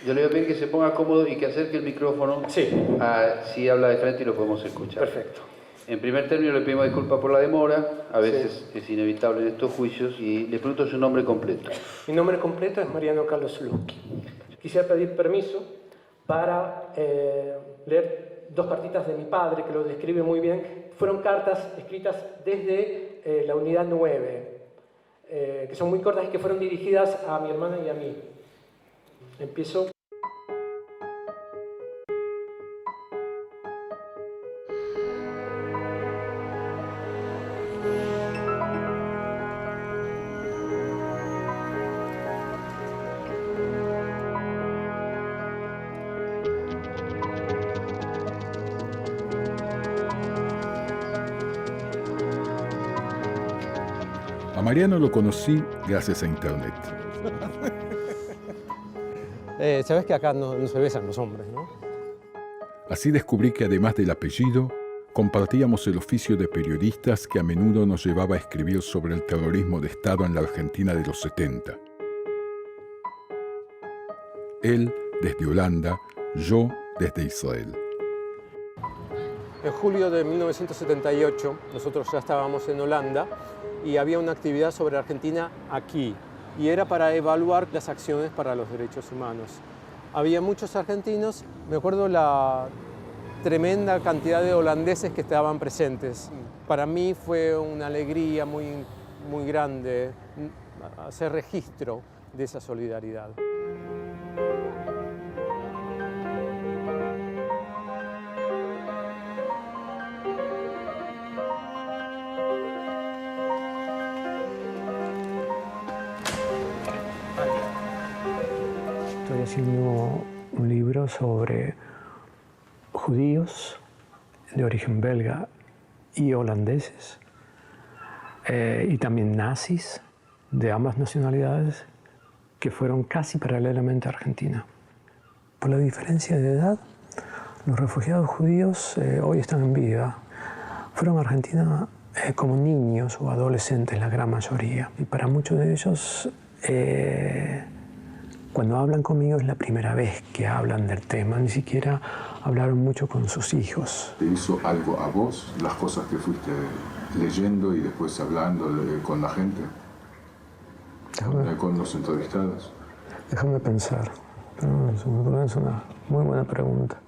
Yo le voy a pedir que se ponga cómodo y que acerque el micrófono. Sí. Si habla de frente y lo podemos escuchar. Perfecto. En primer término le pedimos disculpas por la demora, a veces es inevitable en estos juicios, y le pregunto su nombre completo. Mi nombre completo es Mariano Carlos Slutsky. Quisiera pedir permiso para leer dos cartitas de mi padre, que lo describe muy bien. Fueron cartas escritas desde la unidad 9, que son muy cortas y que fueron dirigidas a mi hermana y a mí. Empiezo. A Mariano lo conocí gracias a Internet. Sabes que acá no se besan los hombres, ¿no? Así descubrí que además del apellido, compartíamos el oficio de periodistas que a menudo nos llevaba a escribir sobre el terrorismo de Estado en la Argentina de los 70. Él desde Holanda, yo desde Israel. En julio de 1978 nosotros ya estábamos en Holanda y había una actividad sobre Argentina aquí, y era para evaluar las acciones para los derechos humanos. Había muchos argentinos, me acuerdo la tremenda cantidad de holandeses que estaban presentes. Para mí fue una alegría muy grande hacer registro de esa solidaridad. Estoy haciendo un libro sobre judíos de origen belga y holandeses, y también nazis de ambas nacionalidades que fueron casi paralelamente a Argentina. Por la diferencia de edad, los refugiados judíos hoy están en vida. Fueron a Argentina como niños o adolescentes, la gran mayoría, y para muchos de ellos cuando hablan conmigo es la primera vez que hablan del tema, ni siquiera hablaron mucho con sus hijos. ¿Te hizo algo a vos las cosas que fuiste leyendo y después hablando con la gente? Con los entrevistados. Déjame pensar. Es una muy buena pregunta.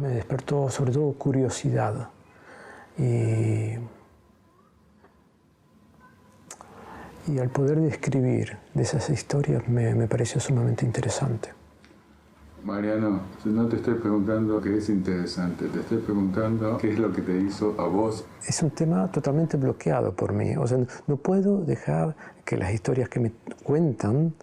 Me despertó sobre todo curiosidad y al poder describir de esas historias me pareció sumamente interesante. Mariano, no te estoy preguntando qué es interesante, te estoy preguntando qué es lo que te hizo a vos. Es un tema totalmente bloqueado por mí, o sea, no puedo dejar que las historias que me cuentan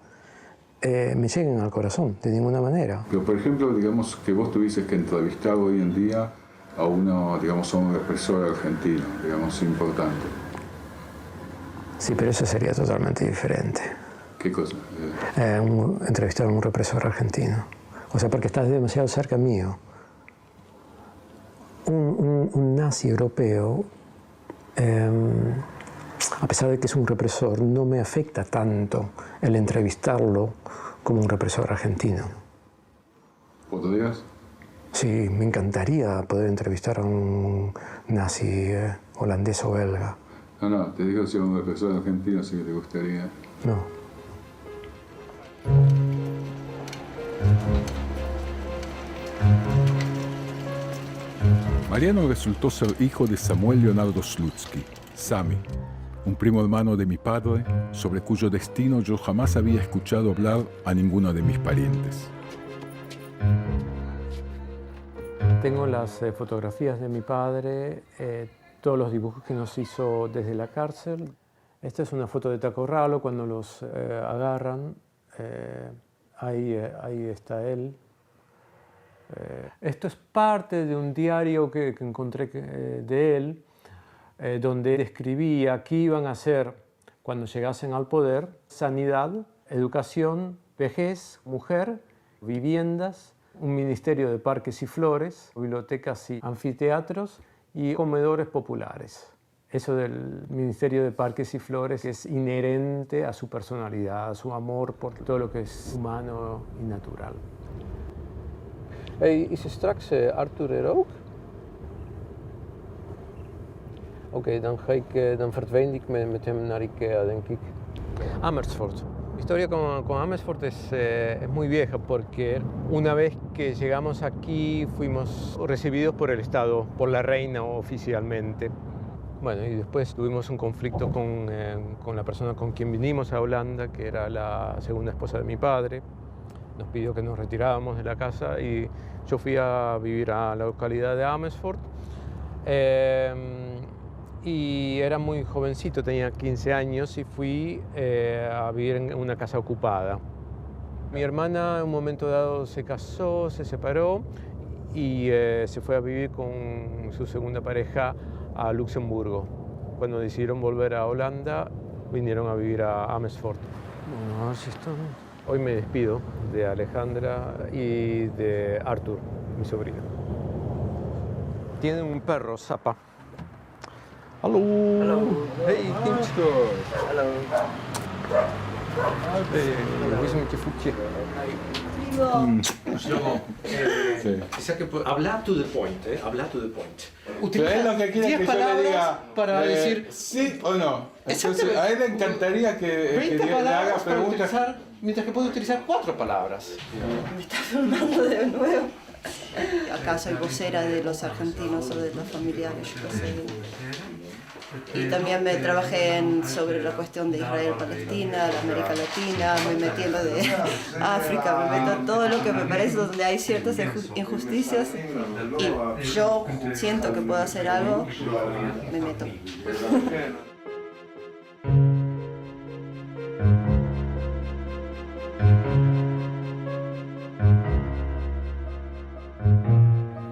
me lleguen al corazón, de ninguna manera. Pero, por ejemplo, digamos que vos tuvieses que entrevistar hoy en día a uno, digamos, a un represor argentino, digamos, importante. Sí, pero eso sería totalmente diferente. ¿Qué cosa? Entrevistar a un represor argentino. O sea, porque estás demasiado cerca mío. Un nazi europeo, a pesar de que es un represor, no me afecta tanto el entrevistarlo como un represor argentino. ¿Podrías? Sí, me encantaría poder entrevistar a un nazi holandés o belga. No, te digo si a un represor argentino sí que te gustaría. No. Mariano resultó ser hijo de Samuel Leonardo Slutsky, Sami, un primo hermano de mi padre, sobre cuyo destino yo jamás había escuchado hablar a ninguno de mis parientes. Tengo las fotografías de mi padre, todos los dibujos que nos hizo desde la cárcel. Esta es una foto de Tacorralo cuando los agarran. Ahí está él. Esto es parte de un diario que encontré de él, donde él escribía qué iban a hacer cuando llegasen al poder: sanidad, educación, vejez, mujer, viviendas, un ministerio de parques y flores, bibliotecas y anfiteatros, y comedores populares. Eso del Ministerio de Parques y Flores es inherente a su personalidad, a su amor por todo lo que es humano y natural. Hey, is er straks Arthur er ook? Oké, dan verdwijn ik met hem naar Ikea, denk ik. Amersfoort. Mi historia con Amersfoort es muy vieja porque una vez que llegamos aquí fuimos recibidos por el Estado, por la reina oficialmente. Bueno, y después tuvimos un conflicto con la persona con quien vinimos a Holanda, que era la segunda esposa de mi padre. Nos pidió que nos retiráramos de la casa y yo fui a vivir a la localidad de Amersfoort. Y era muy jovencito, tenía 15 años y fui a vivir en una casa ocupada. Mi hermana en un momento dado se casó, se separó y se fue a vivir con su segunda pareja a Luxemburgo. Cuando decidieron volver a Holanda, vinieron a vivir a Amersfoort. Bueno, a ver si esto... Hoy me despido de Alejandra y de Arthur, mi sobrino. Tienen un perro, Zappa. Hallo. Hallo. Hey, Timsko. Hallo. Hey, hoe is het met je voetje? Shlomo, Sí. quizá que habla to the point, habla to the point. Pero es lo que quiere 10 que yo le palabras diga. para decir ¿Sí o no? Entonces, Exactamente. a él le encantaría que 20 le haga palabras para preguntas. utilizar, mientras que puede utilizar 4 palabras. Me está filmando de nuevo. Acá soy vocera de los argentinos o de los familiares, yo qué sé. Y también me trabajé sobre la cuestión de Israel-Palestina, de América Latina, me metí en lo de África, me meto en todo lo que me parece donde hay ciertas injusticias y yo siento que puedo hacer algo, me meto.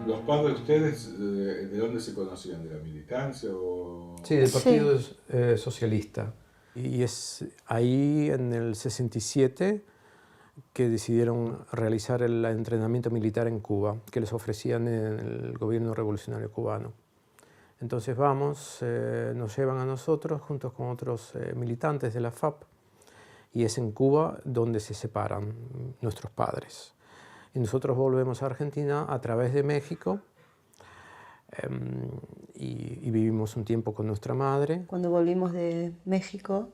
¿Los padres de ustedes de dónde se conocían? ¿De la militancia o...? Sí, del Partido Socialista. Y es ahí, en el 67, que decidieron realizar el entrenamiento militar en Cuba, que les ofrecían en el gobierno revolucionario cubano. Entonces vamos, nos llevan a nosotros, junto con otros militantes de la FAP, y es en Cuba donde se separan nuestros padres. Y nosotros volvemos a Argentina a través de México, y vivimos un tiempo con nuestra madre. Cuando volvimos de México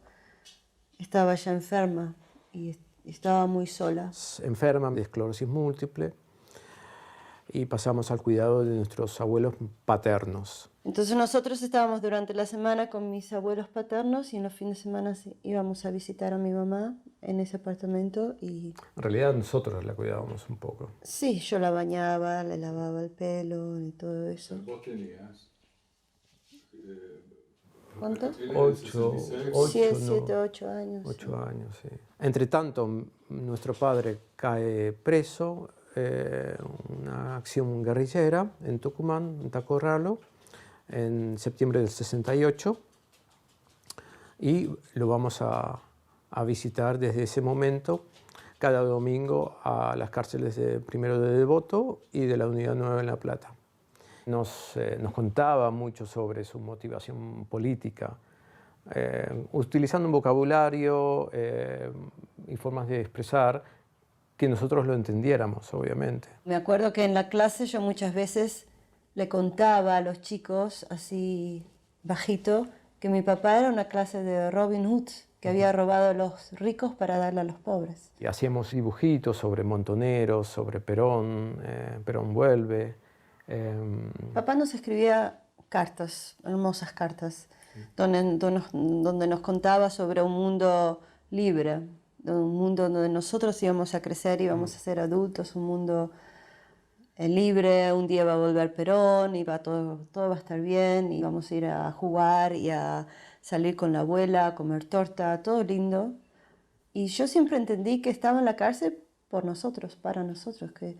estaba ya enferma y estaba muy sola. Enferma de esclerosis múltiple y pasamos al cuidado de nuestros abuelos paternos. Entonces nosotros estábamos durante la semana con mis abuelos paternos y en los fines de semana íbamos a visitar a mi mamá en ese apartamento y... En realidad nosotros la cuidábamos un poco. Sí, yo la bañaba, le lavaba el pelo y todo eso. ¿Vos tenías? ¿Cuánto? 8 años. 8 años, sí. Entre tanto, nuestro padre cae preso, una acción guerrillera en Tucumán, en Tacorralo, en septiembre del 68, y lo vamos a visitar desde ese momento cada domingo a las cárceles de Primero de Devoto y de la Unidad 9 en La Plata. Nos contaba mucho sobre su motivación política, utilizando un vocabulario y formas de expresar que nosotros lo entendiéramos, obviamente. Me acuerdo que en la clase yo muchas veces le contaba a los chicos, así bajito, que mi papá era una clase de Robin Hood, que había robado a los ricos para darle a los pobres. Y hacíamos dibujitos sobre Montoneros, sobre Perón, Perón vuelve. Papá nos escribía cartas, hermosas cartas, donde nos contaba sobre un mundo libre, un mundo donde nosotros íbamos a crecer, íbamos a ser adultos, un mundo libre, un día va a volver Perón y todo va a estar bien y vamos a ir a jugar y a salir con la abuela, a comer torta, todo lindo. Y yo siempre entendí que estaba en la cárcel por nosotros, para nosotros, que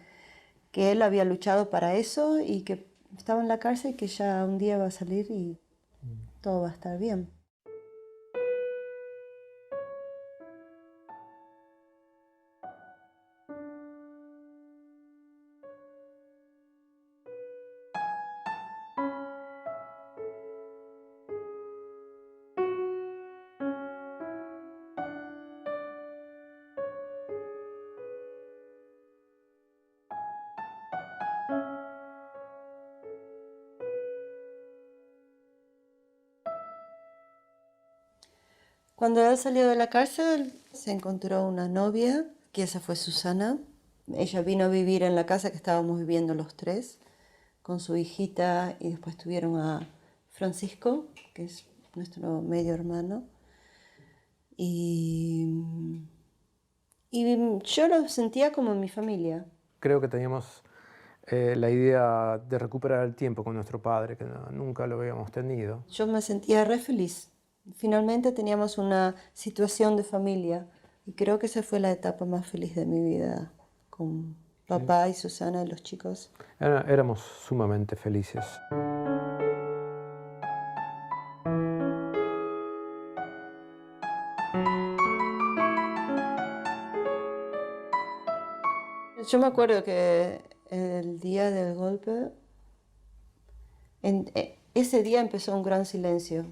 él había luchado para eso y que estaba en la cárcel y que ya un día va a salir y todo va a estar bien. Cuando él salió de la cárcel, se encontró una novia, que esa fue Susana. Ella vino a vivir en la casa que estábamos viviendo los tres, con su hijita, y después tuvieron a Francisco, que es nuestro medio hermano. Y yo lo sentía como mi familia. Creo que teníamos la idea de recuperar el tiempo con nuestro padre, que nunca lo habíamos tenido. Yo me sentía re feliz. Finalmente teníamos una situación de familia y creo que esa fue la etapa más feliz de mi vida, con papá y Susana y los chicos. Éramos sumamente felices. Yo me acuerdo que el día del golpe, ese día empezó un gran silencio,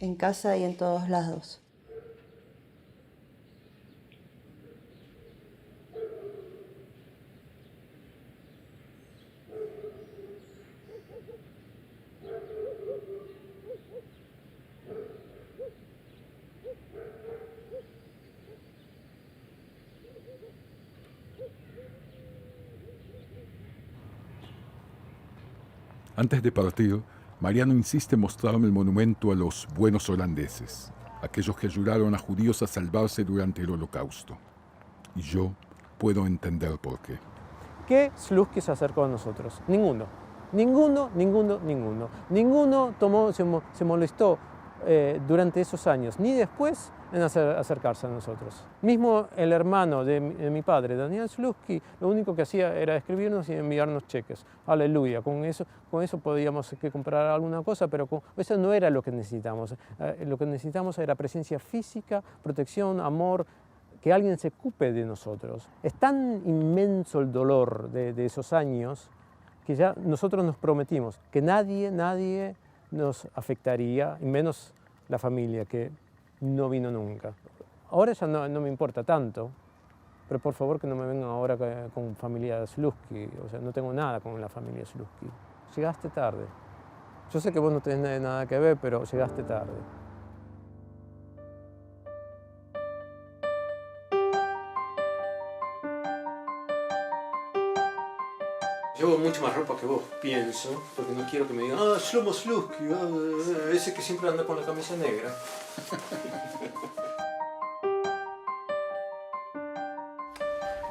en casa y en todos lados. Antes de partir, Mariano insiste en mostrarme el monumento a los buenos holandeses, aquellos que ayudaron a judíos a salvarse durante el Holocausto. Y yo puedo entender por qué. ¿Qué Slutsky se acercó a nosotros? Ninguno. Ninguno se molestó durante esos años, ni después en acercarse a nosotros. Mismo el hermano de mi padre, Daniel Slutsky, lo único que hacía era escribirnos y enviarnos cheques. Aleluya, con eso podíamos comprar alguna cosa, pero eso no era lo que necesitamos. Lo que necesitamos era presencia física, protección, amor, que alguien se ocupe de nosotros. Es tan inmenso el dolor de esos años que ya nosotros nos prometimos que nadie nos afectaría, y menos la familia, que no vino nunca. Ahora ya no me importa tanto, pero por favor que no me vengan ahora con familia Slutsky. O sea, no tengo nada con la familia Slutsky. Llegaste tarde. Yo sé que vos no tenés nada que ver, pero llegaste tarde. Llevo mucho más ropa que vos, pienso, porque no quiero que me digan, Shlomo Slutsky, ese que siempre anda con la camisa negra.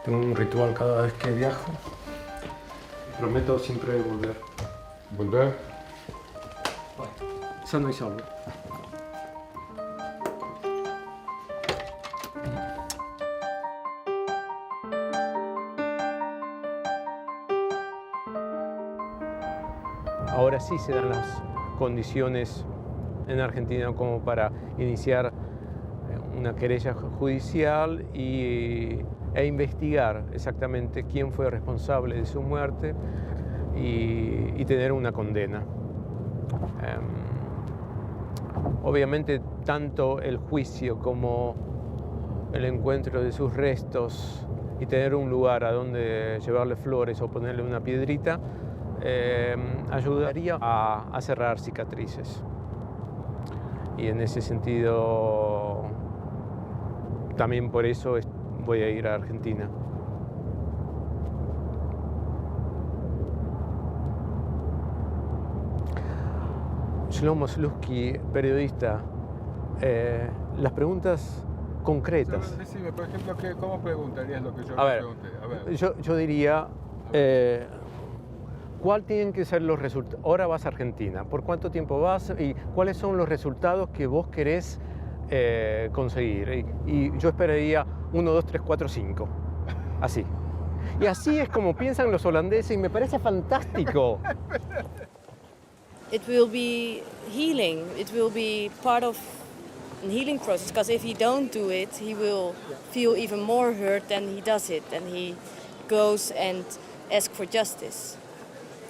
Tengo un ritual cada vez que viajo. Prometo siempre volver. ¿Volver? Sano y salvo. Ahora sí se dan las condiciones en Argentina como para iniciar una querella judicial e investigar exactamente quién fue responsable de su muerte y tener una condena. Obviamente tanto el juicio como el encuentro de sus restos y tener un lugar a donde llevarle flores o ponerle una piedrita ayudaría a cerrar cicatrices. Y en ese sentido, también por eso voy a ir a Argentina. Shlomo Slutsky, periodista, las preguntas concretas. Decime, por ejemplo, ¿cómo preguntarías lo que yo A le ver, pregunté? yo diría, ¿cuál tienen que ser los resultados? Ahora vas a Argentina, ¿por cuánto tiempo vas y cuáles son los resultados que vos querés conseguir? Y yo esperaría 1, 2, 3, 4, 5, así. Y así es como piensan los holandeses y me parece fantástico. It will be healing. It will be part of a healing process, because if he don't do it, he will feel even more hurt than he does it, and he goes and asks for justice.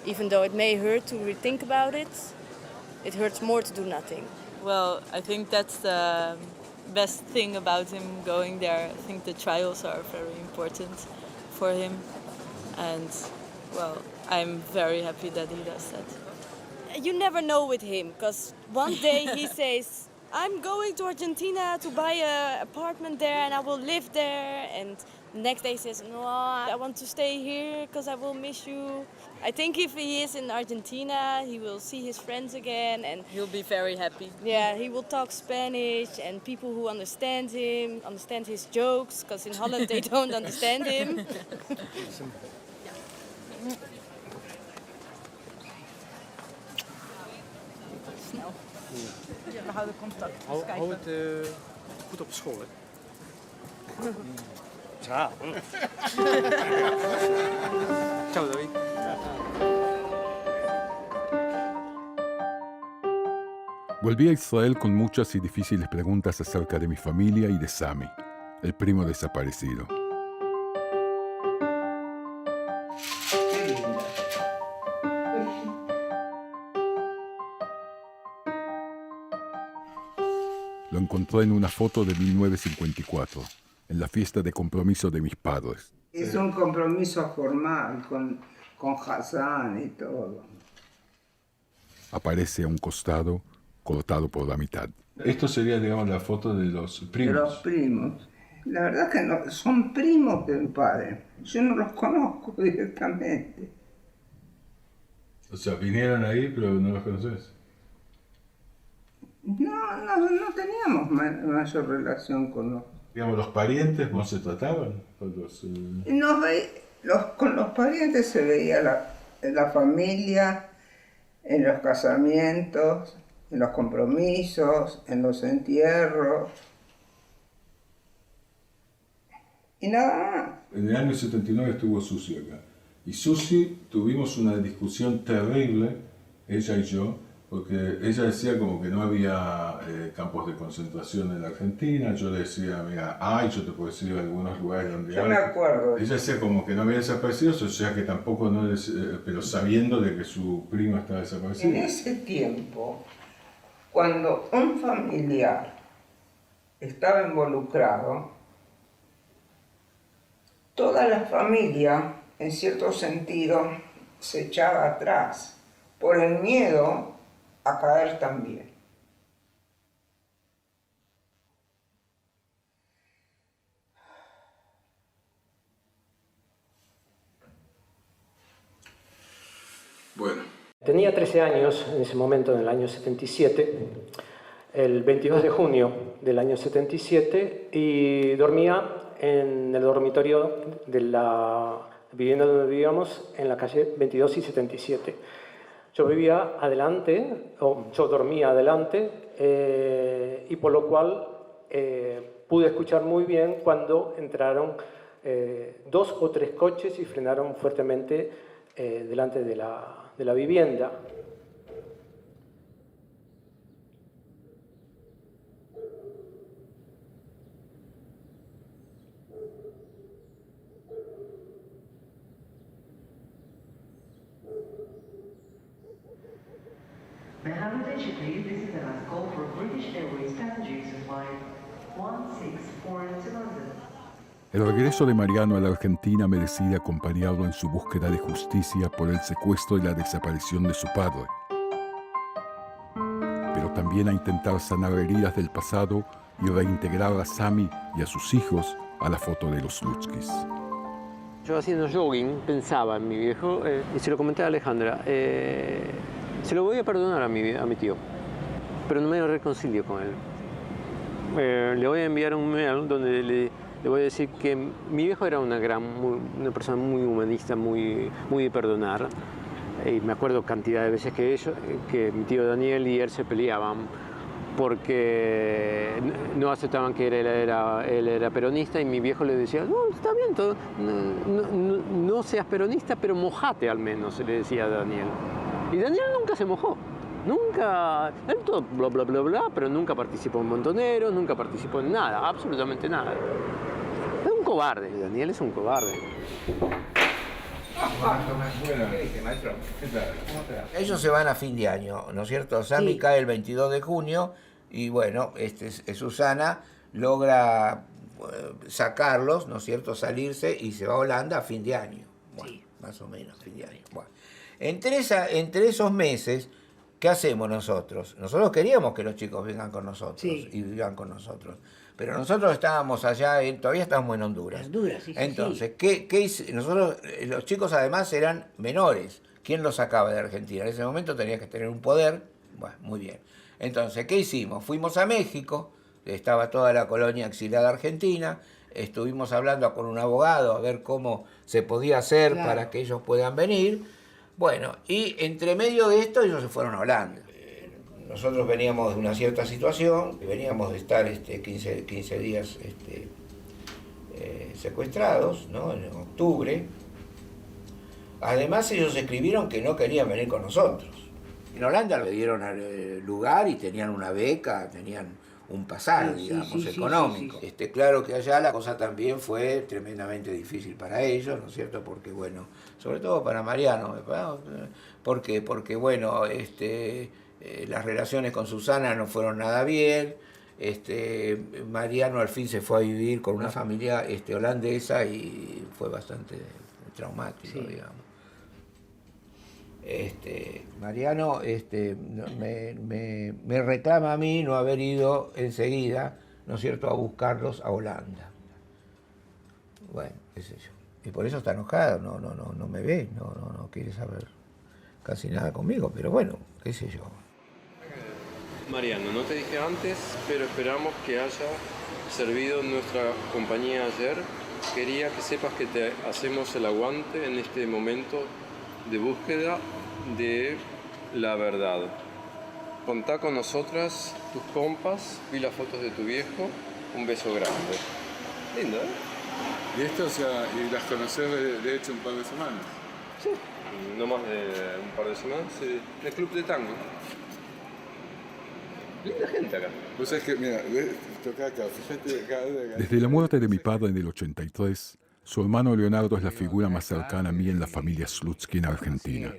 Even though it may hurt to rethink about it, it hurts more to do nothing. Well, I think that's the best thing about him going there. I think the trials are very important for him, and well, I'm very happy that he does that. You never know with him, because one day he says, I'm going to Argentina to buy an apartment there and I will live there. And the next day he says, no, I want to stay here because I will miss you. I think if he is in Argentina, he will see his friends again. And He'll be very happy. yeah, he will talk Spanish and people who understand him, understand his jokes, because in Holland they don't understand him. We houden contact. Hou het goed op school, hè? Ciao. Ciao, David. Volví a Israel con muchas y difíciles preguntas acerca de mi familia y de Sami, el primo desaparecido. Lo encontré en una foto de 1954, en la fiesta de compromiso de mis padres. Hizo un compromiso formal con Hassan y todo. Aparece a un costado, cortado por la mitad. Esto sería, digamos, la foto de los primos. De los primos. La verdad que no, son primos del padre. Yo no los conozco directamente. O sea, vinieron ahí, pero no los conoces. No teníamos mayor relación con los... Digamos, los parientes no se trataban. Con los parientes se veía la familia, en los casamientos, en los compromisos, en los entierros. Y nada más. En el año 79 estuvo Susi acá. Y Susi tuvimos una discusión terrible, ella y yo, porque ella decía como que no había campos de concentración en la Argentina. Yo le decía, mira, yo te puedo decir algunos lugares donde Yo hay. me acuerdo. Ella decía como que no había desaparecido, o sea que tampoco no, pero sabiendo de que su prima estaba desaparecida. En ese tiempo, cuando un familiar estaba involucrado, toda la familia, en cierto sentido, se echaba atrás por el miedo a caer también. Bueno. Tenía 13 años en ese momento, en el año 77, el 22 de junio del año 77, y dormía en el dormitorio de la vivienda donde vivíamos, en la calle 22 y 77. Yo vivía adelante, o yo dormía adelante, y por lo cual pude escuchar muy bien cuando entraron 2 o 3 coches y frenaron fuertemente delante de la vivienda. May I have attention please? This is the last call for British Airways passengers of flight 164 to London. El regreso de Mariano a la Argentina me decide acompañarlo en su búsqueda de justicia por el secuestro y la desaparición de su padre, pero también a intentar sanar heridas del pasado y reintegrar a Sami y a sus hijos a la foto de los Lutskis. Yo haciendo jogging pensaba en mi viejo, y se lo comenté a Alejandra, se lo voy a perdonar a mi tío, pero no me reconcilio con él. Le voy a enviar un mail donde le voy a decir que mi viejo era una persona muy humanista, muy de perdonar. Y me acuerdo cantidad de veces que mi tío Daniel y él se peleaban porque no aceptaban que él era peronista, y mi viejo le decía, no, está bien, no seas peronista, pero mojate al menos, le decía a Daniel. Y Daniel nunca se mojó. Nunca, él todo bla bla bla bla, pero nunca participó en Montoneros, nunca participó en nada, absolutamente nada. Es un cobarde, Daniel es un cobarde. Ellos se van a fin de año, ¿no es cierto? Sami cae el 22 de junio y bueno, Susana logra sacarlos, ¿no es cierto? Salirse y se va a Holanda a fin de año. Bueno, más o menos, fin de año. Bueno. Entre esos meses, ¿qué hacemos nosotros? Nosotros queríamos que los chicos vengan con nosotros Sí. y vivan con nosotros. Pero nosotros estábamos allá, todavía estábamos en Honduras. Honduras, sí, sí, Entonces, nosotros, los chicos además eran menores. ¿Quién los sacaba de Argentina? En ese momento tenías que tener un poder. Bueno, muy bien. Entonces, ¿qué hicimos? Fuimos a México, estaba toda la colonia exiliada argentina, estuvimos hablando con un abogado a ver cómo se podía hacer Claro. para que ellos puedan venir. Bueno, y entre medio de esto ellos se fueron a Holanda. Nosotros veníamos de una cierta situación, veníamos de estar 15 días secuestrados, ¿no? En octubre. Además ellos escribieron que no querían venir con nosotros. En Holanda le dieron lugar y tenían una beca, tenían un pasaje, Sí, digamos, sí, sí, económico. sí, sí. Claro que allá la cosa también fue tremendamente difícil para ellos, ¿no es cierto? Porque, bueno, sobre todo para Mariano, ¿por qué? Porque, bueno, las relaciones con Susana no fueron nada bien. Mariano al fin se fue a vivir con una familia holandesa y fue bastante traumático, Sí. digamos. Mariano me reclama a mí no haber ido enseguida, ¿no es cierto?, a buscarlos a Holanda. Bueno, qué sé yo. Y por eso está enojado, no me ve, no quiere saber casi nada conmigo, pero bueno, qué sé yo. Mariano, no te dije antes, pero esperamos que haya servido nuestra compañía ayer. Quería que sepas que te hacemos el aguante en este momento de búsqueda de la verdad. Contá con nosotras, tus compas, vi las fotos de tu viejo, un beso grande. Lindo, ¿eh? Y esto, o sea, y las conocer de hecho un par de semanas. Sí. No más de un par de semanas, en el club de tango. Linda gente acá. Vos sabés que, mira, toca acá, fíjate acá. Desde la muerte de mi padre en el 83, su hermano Leonardo es la figura más cercana a mí en la familia Slutsky en Argentina.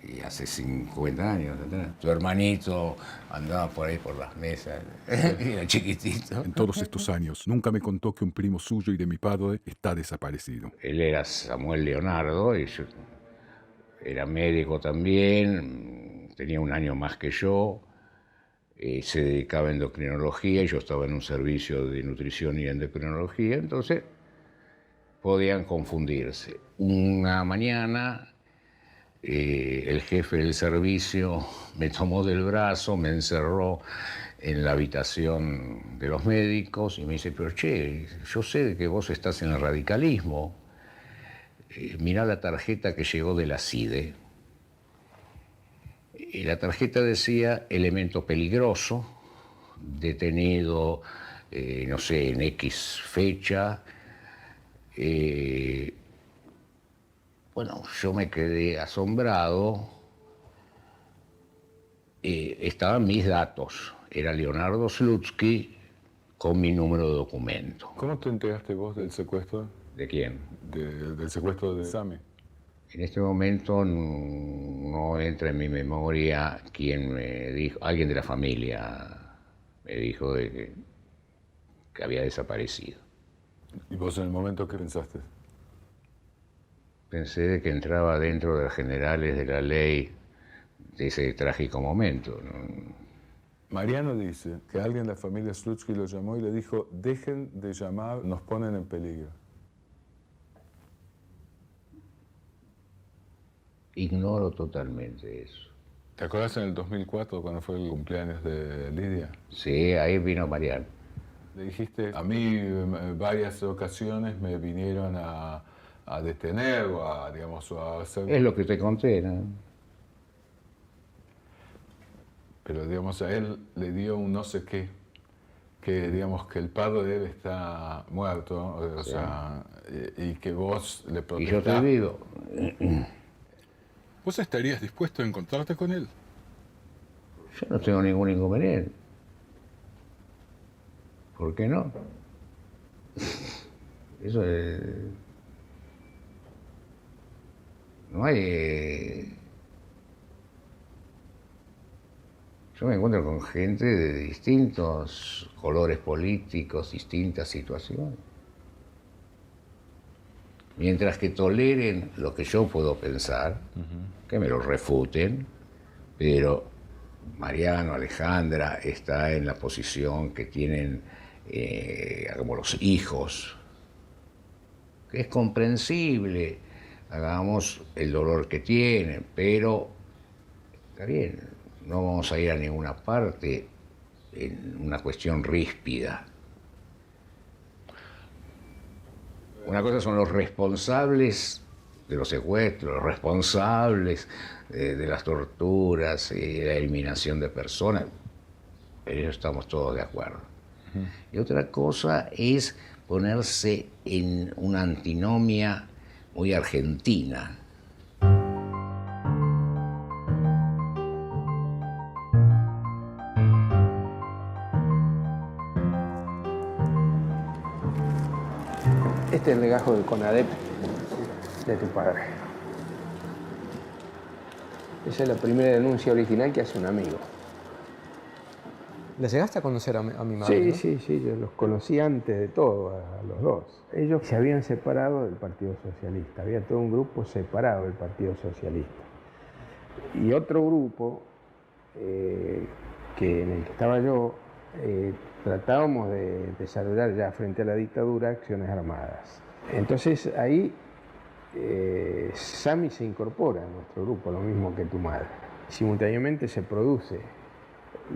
Y hace 50 años atrás. Tu hermanito andaba por ahí por las mesas, era chiquitito. En todos estos años, nunca me contó que un primo suyo y de mi padre está desaparecido. Él era Samuel Leonardo, y yo era médico también, tenía un año más que yo, se dedicaba a endocrinología y yo estaba en un servicio de nutrición y endocrinología, entonces podían confundirse. Una mañana el jefe del servicio me tomó del brazo, me encerró en la habitación de los médicos y me dice, pero che, yo sé de que vos estás en el radicalismo, mirá la tarjeta que llegó de la CIDE. Y la tarjeta decía elemento peligroso, detenido, no sé, en X fecha. Bueno, yo me quedé asombrado. Estaban mis datos. Era Leonardo Slutsky con mi número de documento. ¿Cómo te enteraste vos del secuestro? ¿De quién? Del secuestro de Sami. En este momento no entra en mi memoria quién me dijo, alguien de la familia me dijo de que había desaparecido. ¿Y vos en el momento qué pensaste? Pensé de que entraba dentro de los generales de la ley de ese trágico momento, ¿no? Mariano dice que alguien de la familia Slutsky lo llamó y le dijo, dejen de llamar, nos ponen en peligro. Ignoro totalmente eso. ¿Te acuerdas en el 2004 cuando fue el cumpleaños de Lidia? Sí, ahí vino Mariano. Le dijiste, a mí varias ocasiones me vinieron a detener o a, digamos, a hacer... Es lo que te conté, ¿no? Pero, digamos, a él le dio un no sé qué, que, digamos, que el padre de él está muerto, o sea, y que vos le protestás. Y yo estoy vivo. ¿Vos estarías dispuesto a encontrarte con él? Yo no tengo ningún inconveniente. ¿Por qué no? Eso es... No hay... Yo me encuentro con gente de distintos colores políticos, distintas situaciones. Mientras que toleren lo que yo puedo pensar, que me lo refuten, pero Mariano, Alejandra, está en la posición que tienen como los hijos, que es comprensible, hagamos el dolor que tienen, pero está bien, no vamos a ir a ninguna parte en una cuestión ríspida. Una cosa son los responsables de los secuestros, los responsables de las torturas y la eliminación de personas. En eso estamos todos de acuerdo. Y otra cosa es ponerse en una antinomia muy argentina. Este es el legajo del CONADEP de tu padre. Esa es la primera denuncia original que hace un amigo. ¿Le llegaste a conocer a mi madre? Sí, ¿no? sí, yo los conocí antes de todo, a los dos. Ellos se habían separado del Partido Socialista, había todo un grupo separado del Partido Socialista. Y otro grupo, en el que estaba yo, tratábamos de desarrollar ya frente a la dictadura acciones armadas. Entonces ahí Sami se incorpora a nuestro grupo, lo mismo que tu madre. Simultáneamente se produce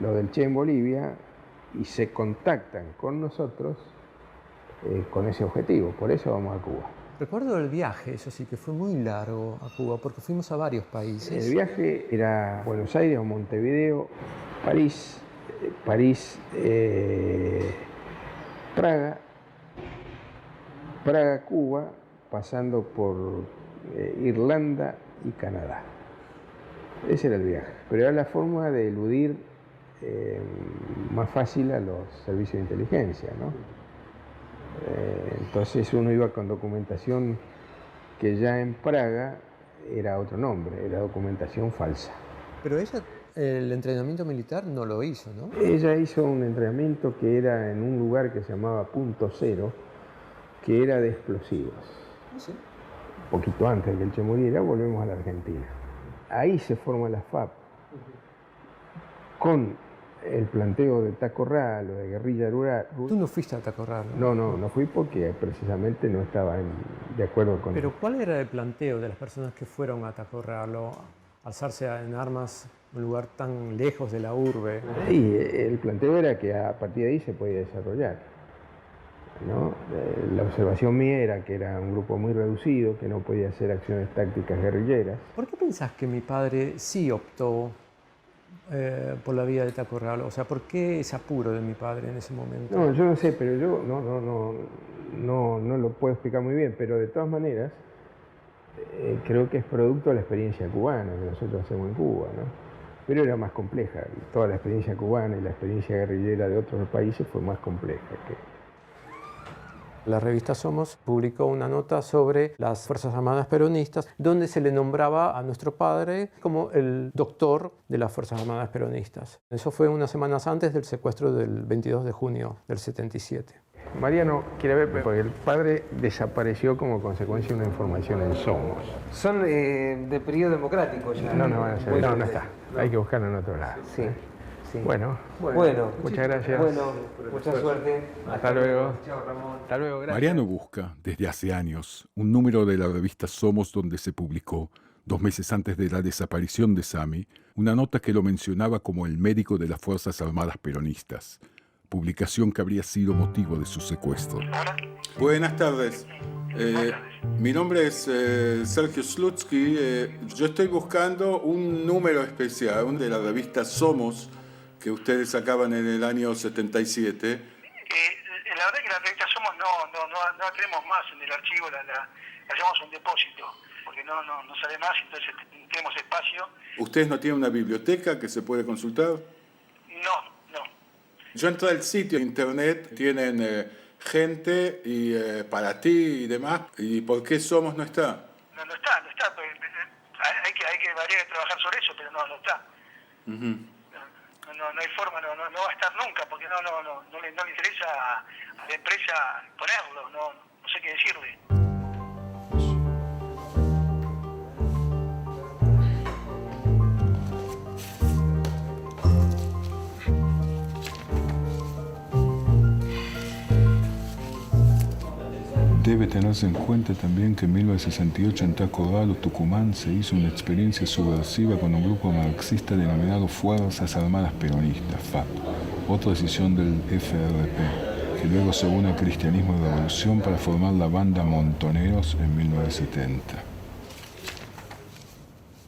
lo del Che en Bolivia y se contactan con nosotros con ese objetivo, por eso vamos a Cuba. Recuerdo el viaje, eso sí, que fue muy largo a Cuba, porque fuimos a varios países. El viaje era Buenos Aires o Montevideo, París, Praga, Cuba, pasando por Irlanda y Canadá. Ese era el viaje, pero era la forma de eludir más fácil a los servicios de inteligencia, ¿no? Entonces uno iba con documentación que ya en Praga era otro nombre, era documentación falsa. Pero ella, el entrenamiento militar no lo hizo, ¿no? Ella hizo un entrenamiento que era en un lugar que se llamaba Punto Cero, que era de explosivos. ¿Sí? Un poquito antes de que el Che muriera, volvemos a la Argentina. Ahí se forma la FAP, con el planteo de Tacorral o de guerrilla rural. ¿Tú no fuiste a Tacorral? No fui porque precisamente no estaba de acuerdo con... ¿Pero cuál era el planteo de las personas que fueron a Tacorral o alzarse en armas en un lugar tan lejos de la urbe? Sí, el planteo era que a partir de ahí se podía desarrollar, ¿no? La observación mía era que era un grupo muy reducido, que no podía hacer acciones tácticas guerrilleras. ¿Por qué pensás que mi padre sí optó por la vía de Tacorral? O sea, ¿por qué ese apuro de mi padre en ese momento? No, yo no sé, pero yo no lo puedo explicar muy bien, pero de todas maneras creo que es producto de la experiencia cubana que nosotros hacemos en Cuba, ¿no? Pero era más compleja. Toda la experiencia cubana y la experiencia guerrillera de otros países fue más compleja que... La revista Somos publicó una nota sobre las Fuerzas Armadas Peronistas, donde se le nombraba a nuestro padre como el doctor de las Fuerzas Armadas Peronistas. Eso fue unas semanas antes del secuestro del 22 de junio del 77. Mariano quiere ver, porque el padre desapareció como consecuencia de una información en Somos. Son de periodo democrático ya. No está. Hay que buscarlo en otro lado. Sí. Sí. Bueno, muchas gracias. Bueno, mucha suerte. Hasta luego. Chao, Ramón. Hasta luego, gracias. Mariano busca, desde hace años, un número de la revista Somos donde se publicó, 2 meses antes de la desaparición de Sami, una nota que lo mencionaba como el médico de las Fuerzas Armadas Peronistas, publicación que habría sido motivo de su secuestro. Buenas tardes. Mi nombre es Sergio Slutsky. Yo estoy buscando un número especial de la revista Somos que ustedes sacaban en el año 77. La verdad que la revista Somos no la tenemos más en el archivo, la llevamos a un depósito, porque no sale más, entonces tenemos espacio. ¿Ustedes no tienen una biblioteca que se puede consultar? No. Yo entré al sitio de internet, tienen gente y para ti y demás, ¿y por qué Somos no está? No está, pues, hay que trabajar sobre eso, pero no está. No hay forma, no va a estar nunca, porque no le interesa a la empresa ponerlo, no sé qué decirle. tendrás en cuenta también que en 1968 en Tacorralo, Tucumán, se hizo una experiencia subversiva con un grupo marxista denominado Fuerzas Armadas Peronistas, FAP, otra decisión del FRP, que luego se une al Cristianismo y Revolución para formar la banda Montoneros en 1970.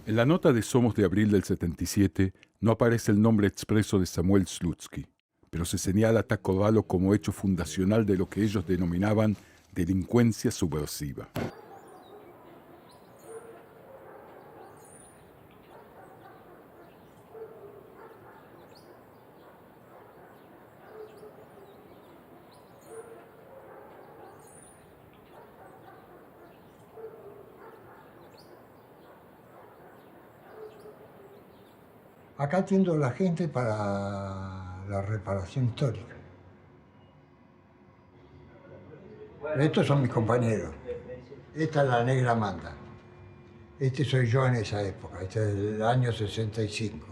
En la nota de Somos de abril del 77 no aparece el nombre expreso de Samuel Slutsky, pero se señala a Tacorralo como hecho fundacional de lo que ellos denominaban delincuencia subversiva. Acá atiendo a la gente para la reparación histórica. Estos son mis compañeros. Esta es la negra Amanda. Este soy yo en esa época. Este es el año 65.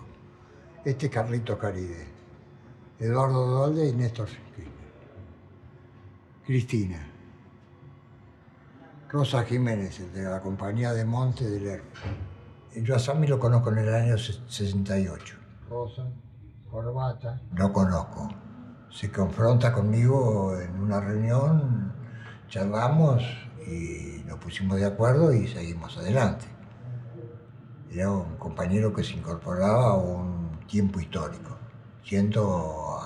Este es Carlito Caride. Eduardo Dualde y Néstor Kirchner. Cristina. Rosa Jiménez, el de la compañía de Monte del Hermo. Yo a Sammy lo conozco en el año 68. Rosa, corbata. No conozco. Se confronta conmigo en una reunión, charlamos y nos pusimos de acuerdo y seguimos adelante. Era un compañero que se incorporaba a un tiempo histórico, siendo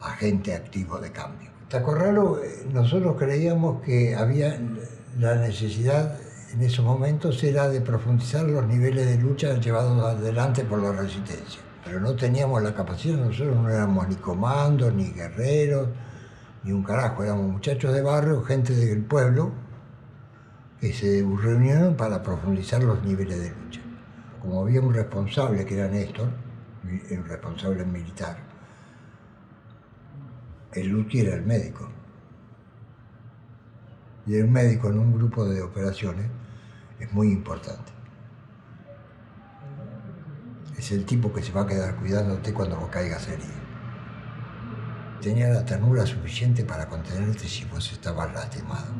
agente activo de cambio. Tacorralo, nosotros creíamos que había la necesidad en esos momentos era de profundizar los niveles de lucha llevados adelante por la resistencia. Pero no teníamos la capacidad, nosotros no éramos ni comandos, ni guerreros, ni un carajo, éramos muchachos de barrio, gente del pueblo, que se reunieron para profundizar los niveles de lucha. Como había un responsable, que era Néstor, el responsable militar, el Luti era el médico. Y el médico en un grupo de operaciones es muy importante. Es el tipo que se va a quedar cuidándote cuando vos caigas herido. Tenía la ternura suficiente para contenerte si vos estabas lastimado.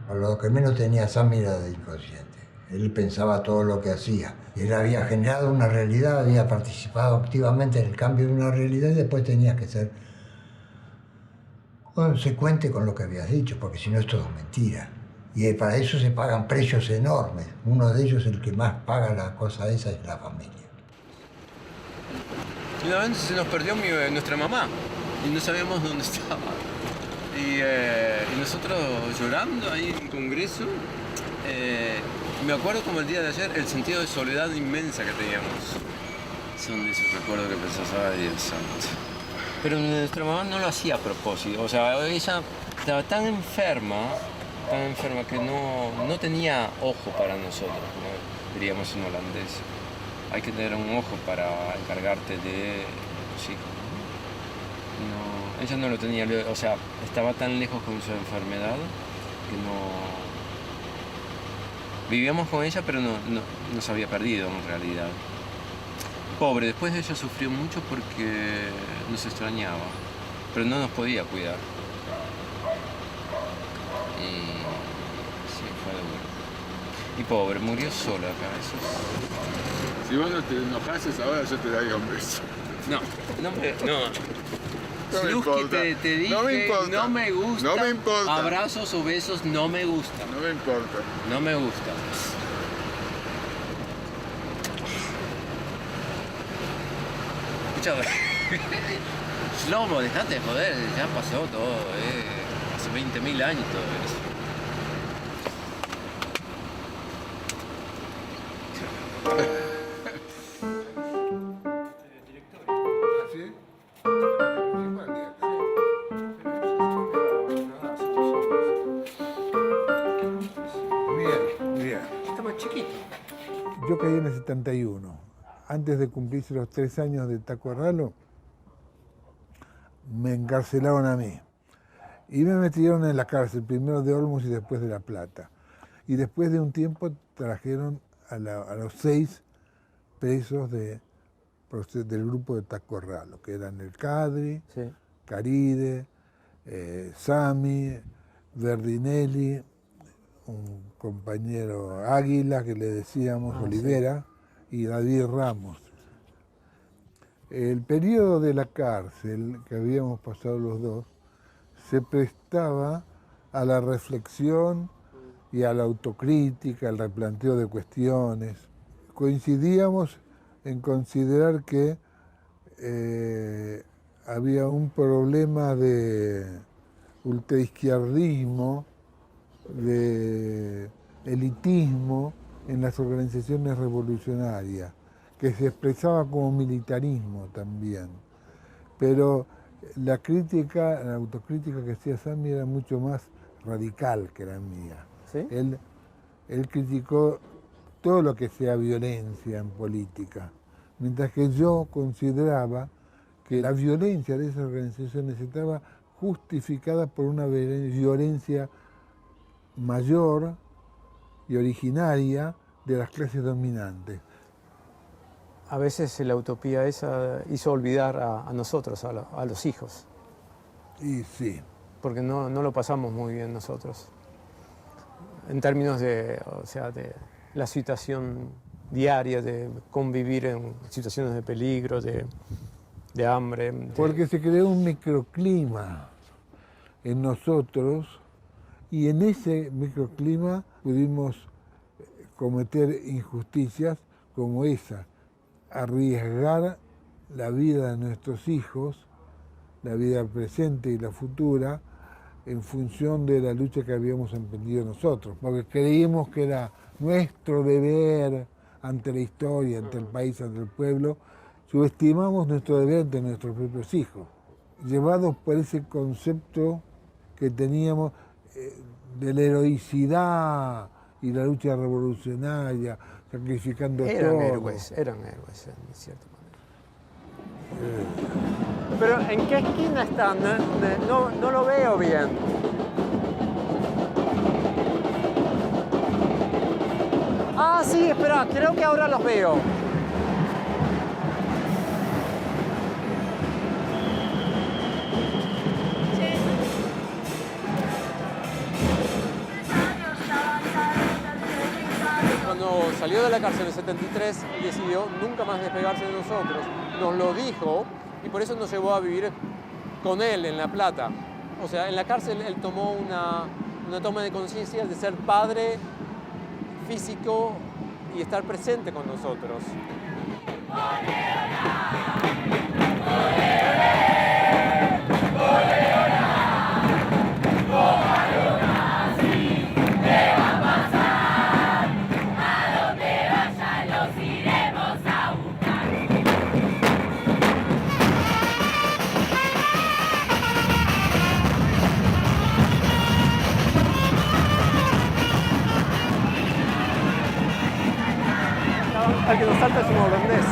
A lo que menos tenía Sammy era de inconsciente. Él pensaba todo lo que hacía. Él había generado una realidad, había participado activamente en el cambio de una realidad y después tenías que ser consecuente con lo que habías dicho, porque si no es todo mentira. Y para eso se pagan precios enormes. Uno de ellos, el que más paga la cosa esa, es la familia. Una vez se nos perdió nuestra mamá y no sabíamos dónde estaba. Y nosotros llorando ahí en el Congreso, me acuerdo como el día de ayer el sentido de soledad inmensa que teníamos. Son de esos recuerdos que pensás, ay Dios santo. Pero nuestra mamá no lo hacía a propósito, o sea, ella estaba tan enferma que no tenía ojo para nosotros, ¿no? Diríamos en holandés. Hay que tener un ojo para encargarte de los hijos. No, ella no lo tenía, o sea, estaba tan lejos con su enfermedad que no... Vivíamos con ella, pero no se había perdido en realidad. Pobre, después ella sufrió mucho porque nos extrañaba, pero no nos podía cuidar. Y sí, fue duro. Y pobre, murió sola acá, eso es... Si vos no te enojases ahora, yo te daría un beso. No. No me Slutsky, importa. te dije, No me importa. no me gusta. No me importa. Abrazos o besos no me gustan. No me importa. No me gusta. Escucha, Shlomo, dejate de joder, ya pasó todo, hace 20.000 años todo eso. Bien. Estamos chiquitos. Yo caí en el 71. Antes de cumplirse los 3 años de Tacorralo, me encarcelaron a mí. Y me metieron en la cárcel, primero de Olmos y después de La Plata. Y después de un tiempo trajeron a los 6 presos del grupo de Tacorralo, que eran el Cadri, Caride, Sami, Verdinelli, un compañero Águila, que le decíamos Olivera, y David Ramos. El periodo de la cárcel que habíamos pasado los dos se prestaba a la reflexión y a la autocrítica, al replanteo de cuestiones. Coincidíamos en considerar que había un problema de ultraizquierdismo, de elitismo en las organizaciones revolucionarias, que se expresaba como militarismo también. Pero la crítica, la autocrítica que hacía Sami era mucho más radical que la mía. ¿Sí? Él criticó todo lo que sea violencia en política, mientras que yo consideraba que la violencia de esas organizaciones estaba justificada por una violencia mayor y originaria de las clases dominantes. A veces la utopía esa hizo olvidar a nosotros, a los hijos. Y sí. Porque no lo pasamos muy bien nosotros. En términos de la situación diaria, de convivir en situaciones de peligro, de hambre. Porque se creó un microclima en nosotros y en ese microclima pudimos cometer injusticias como esa, arriesgar la vida de nuestros hijos, la vida presente y la futura, en función de la lucha que habíamos emprendido nosotros, porque creímos que era nuestro deber ante la historia, ante el país, ante el pueblo. Subestimamos nuestro deber ante nuestros propios hijos, llevados por ese concepto que teníamos de la heroicidad y la lucha revolucionaria, sacrificando todo. Eran héroes, en cierta manera. Pero ¿en qué esquina están? No lo veo bien. Ah, sí, espera, creo que ahora los veo. Cuando salió de la cárcel en el 73, decidió nunca más despegarse de nosotros. Nos lo dijo y por eso nos llevó a vivir con él en La Plata. O sea, en la cárcel él tomó una toma de conciencia de ser padre físico y estar presente con nosotros. Al que nos salta es un holandés.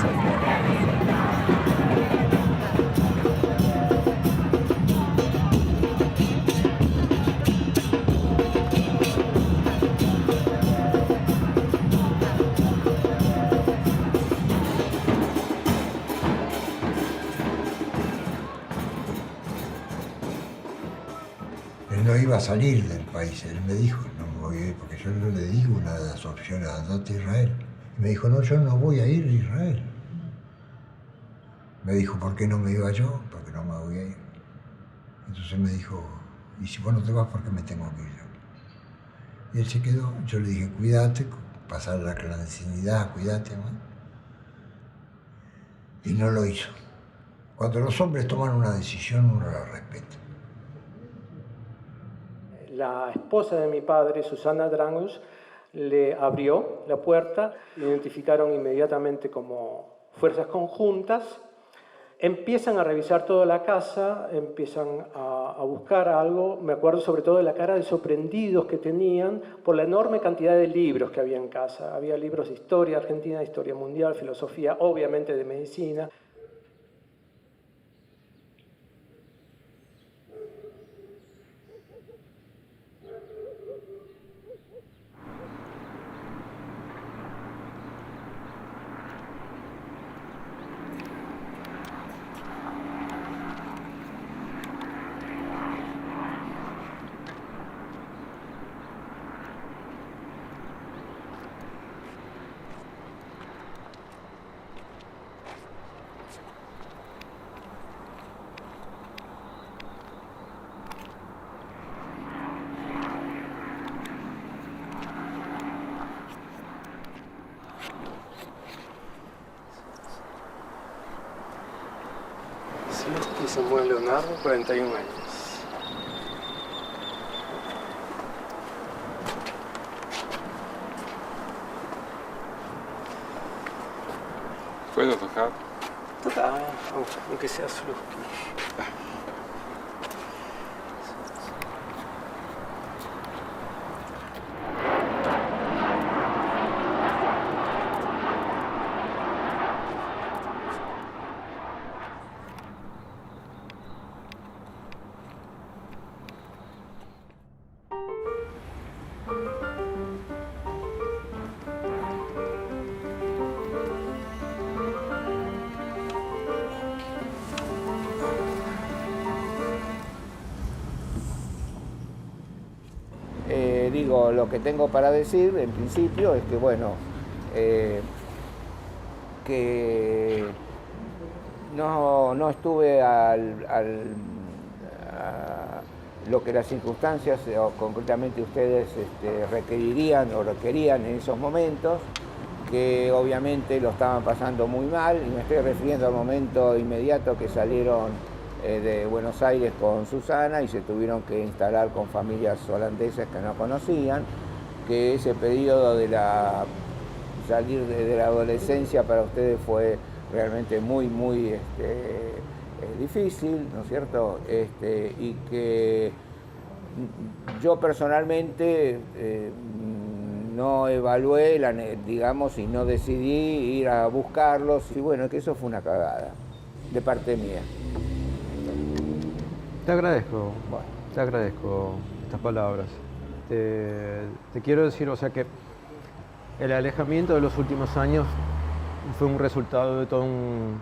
Él no iba a salir del país, él me dijo, no me voy a ir, porque yo no le digo una de las opciones, andate a Israel. Me dijo, no, yo no voy a ir a Israel. Me dijo, ¿por qué no me iba yo? Porque no me voy a ir. Entonces me dijo, y si vos no te vas, ¿por qué me tengo que ir yo? Y él se quedó, yo le dije, cuídate, pasar la clandestinidad, cuídate, ¿no? Y no lo hizo. Cuando los hombres toman una decisión, uno la respeta. La esposa de mi padre, Susana Drangus, le abrió la puerta, lo identificaron inmediatamente como fuerzas conjuntas, empiezan a revisar toda la casa, empiezan a buscar algo, me acuerdo sobre todo de la cara de sorprendidos que tenían por la enorme cantidad de libros que había en casa. Había libros de historia argentina, de historia mundial, filosofía, obviamente de medicina. Samuel Leonardo, 41 años. ¿Puedo tocar? Total, aunque sea solo. Digo, lo que tengo para decir en principio es que, bueno, que no estuve a lo que las circunstancias, o concretamente ustedes, requerirían o requerían en esos momentos, que obviamente lo estaban pasando muy mal, y me estoy refiriendo al momento inmediato que salieron de Buenos Aires con Susana y se tuvieron que instalar con familias holandesas que no conocían, que ese periodo de salir de la adolescencia para ustedes fue realmente muy difícil, ¿no es cierto? Y que yo personalmente no evalué, digamos, y no decidí ir a buscarlos, y bueno, que eso fue una cagada de parte mía. Te agradezco estas palabras. Te quiero decir, o sea, que el alejamiento de los últimos años fue un resultado de todo un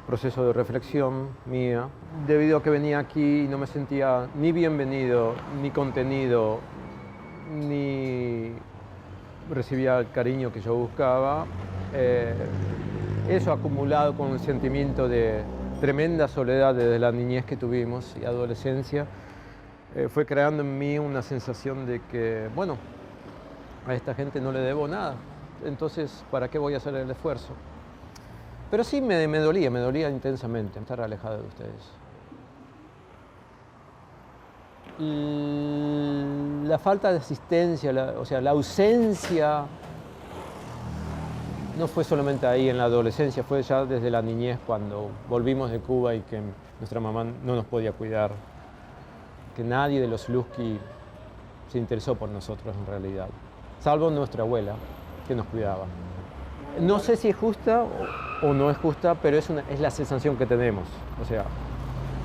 proceso de reflexión mía, debido a que venía aquí y no me sentía ni bienvenido, ni contenido, ni recibía el cariño que yo buscaba. Eso acumulado con el sentimiento de tremenda soledad desde la niñez que tuvimos y adolescencia, fue creando en mí una sensación de que, bueno, a esta gente no le debo nada, entonces, ¿para qué voy a hacer el esfuerzo? Pero sí me dolía intensamente estar alejado de ustedes. La falta de asistencia, la ausencia, no fue solamente ahí en la adolescencia, fue ya desde la niñez cuando volvimos de Cuba y que nuestra mamá no nos podía cuidar, que nadie de los Luzki se interesó por nosotros en realidad, salvo nuestra abuela que nos cuidaba. No sé si es justa o no es justa, pero es la sensación que tenemos. O sea,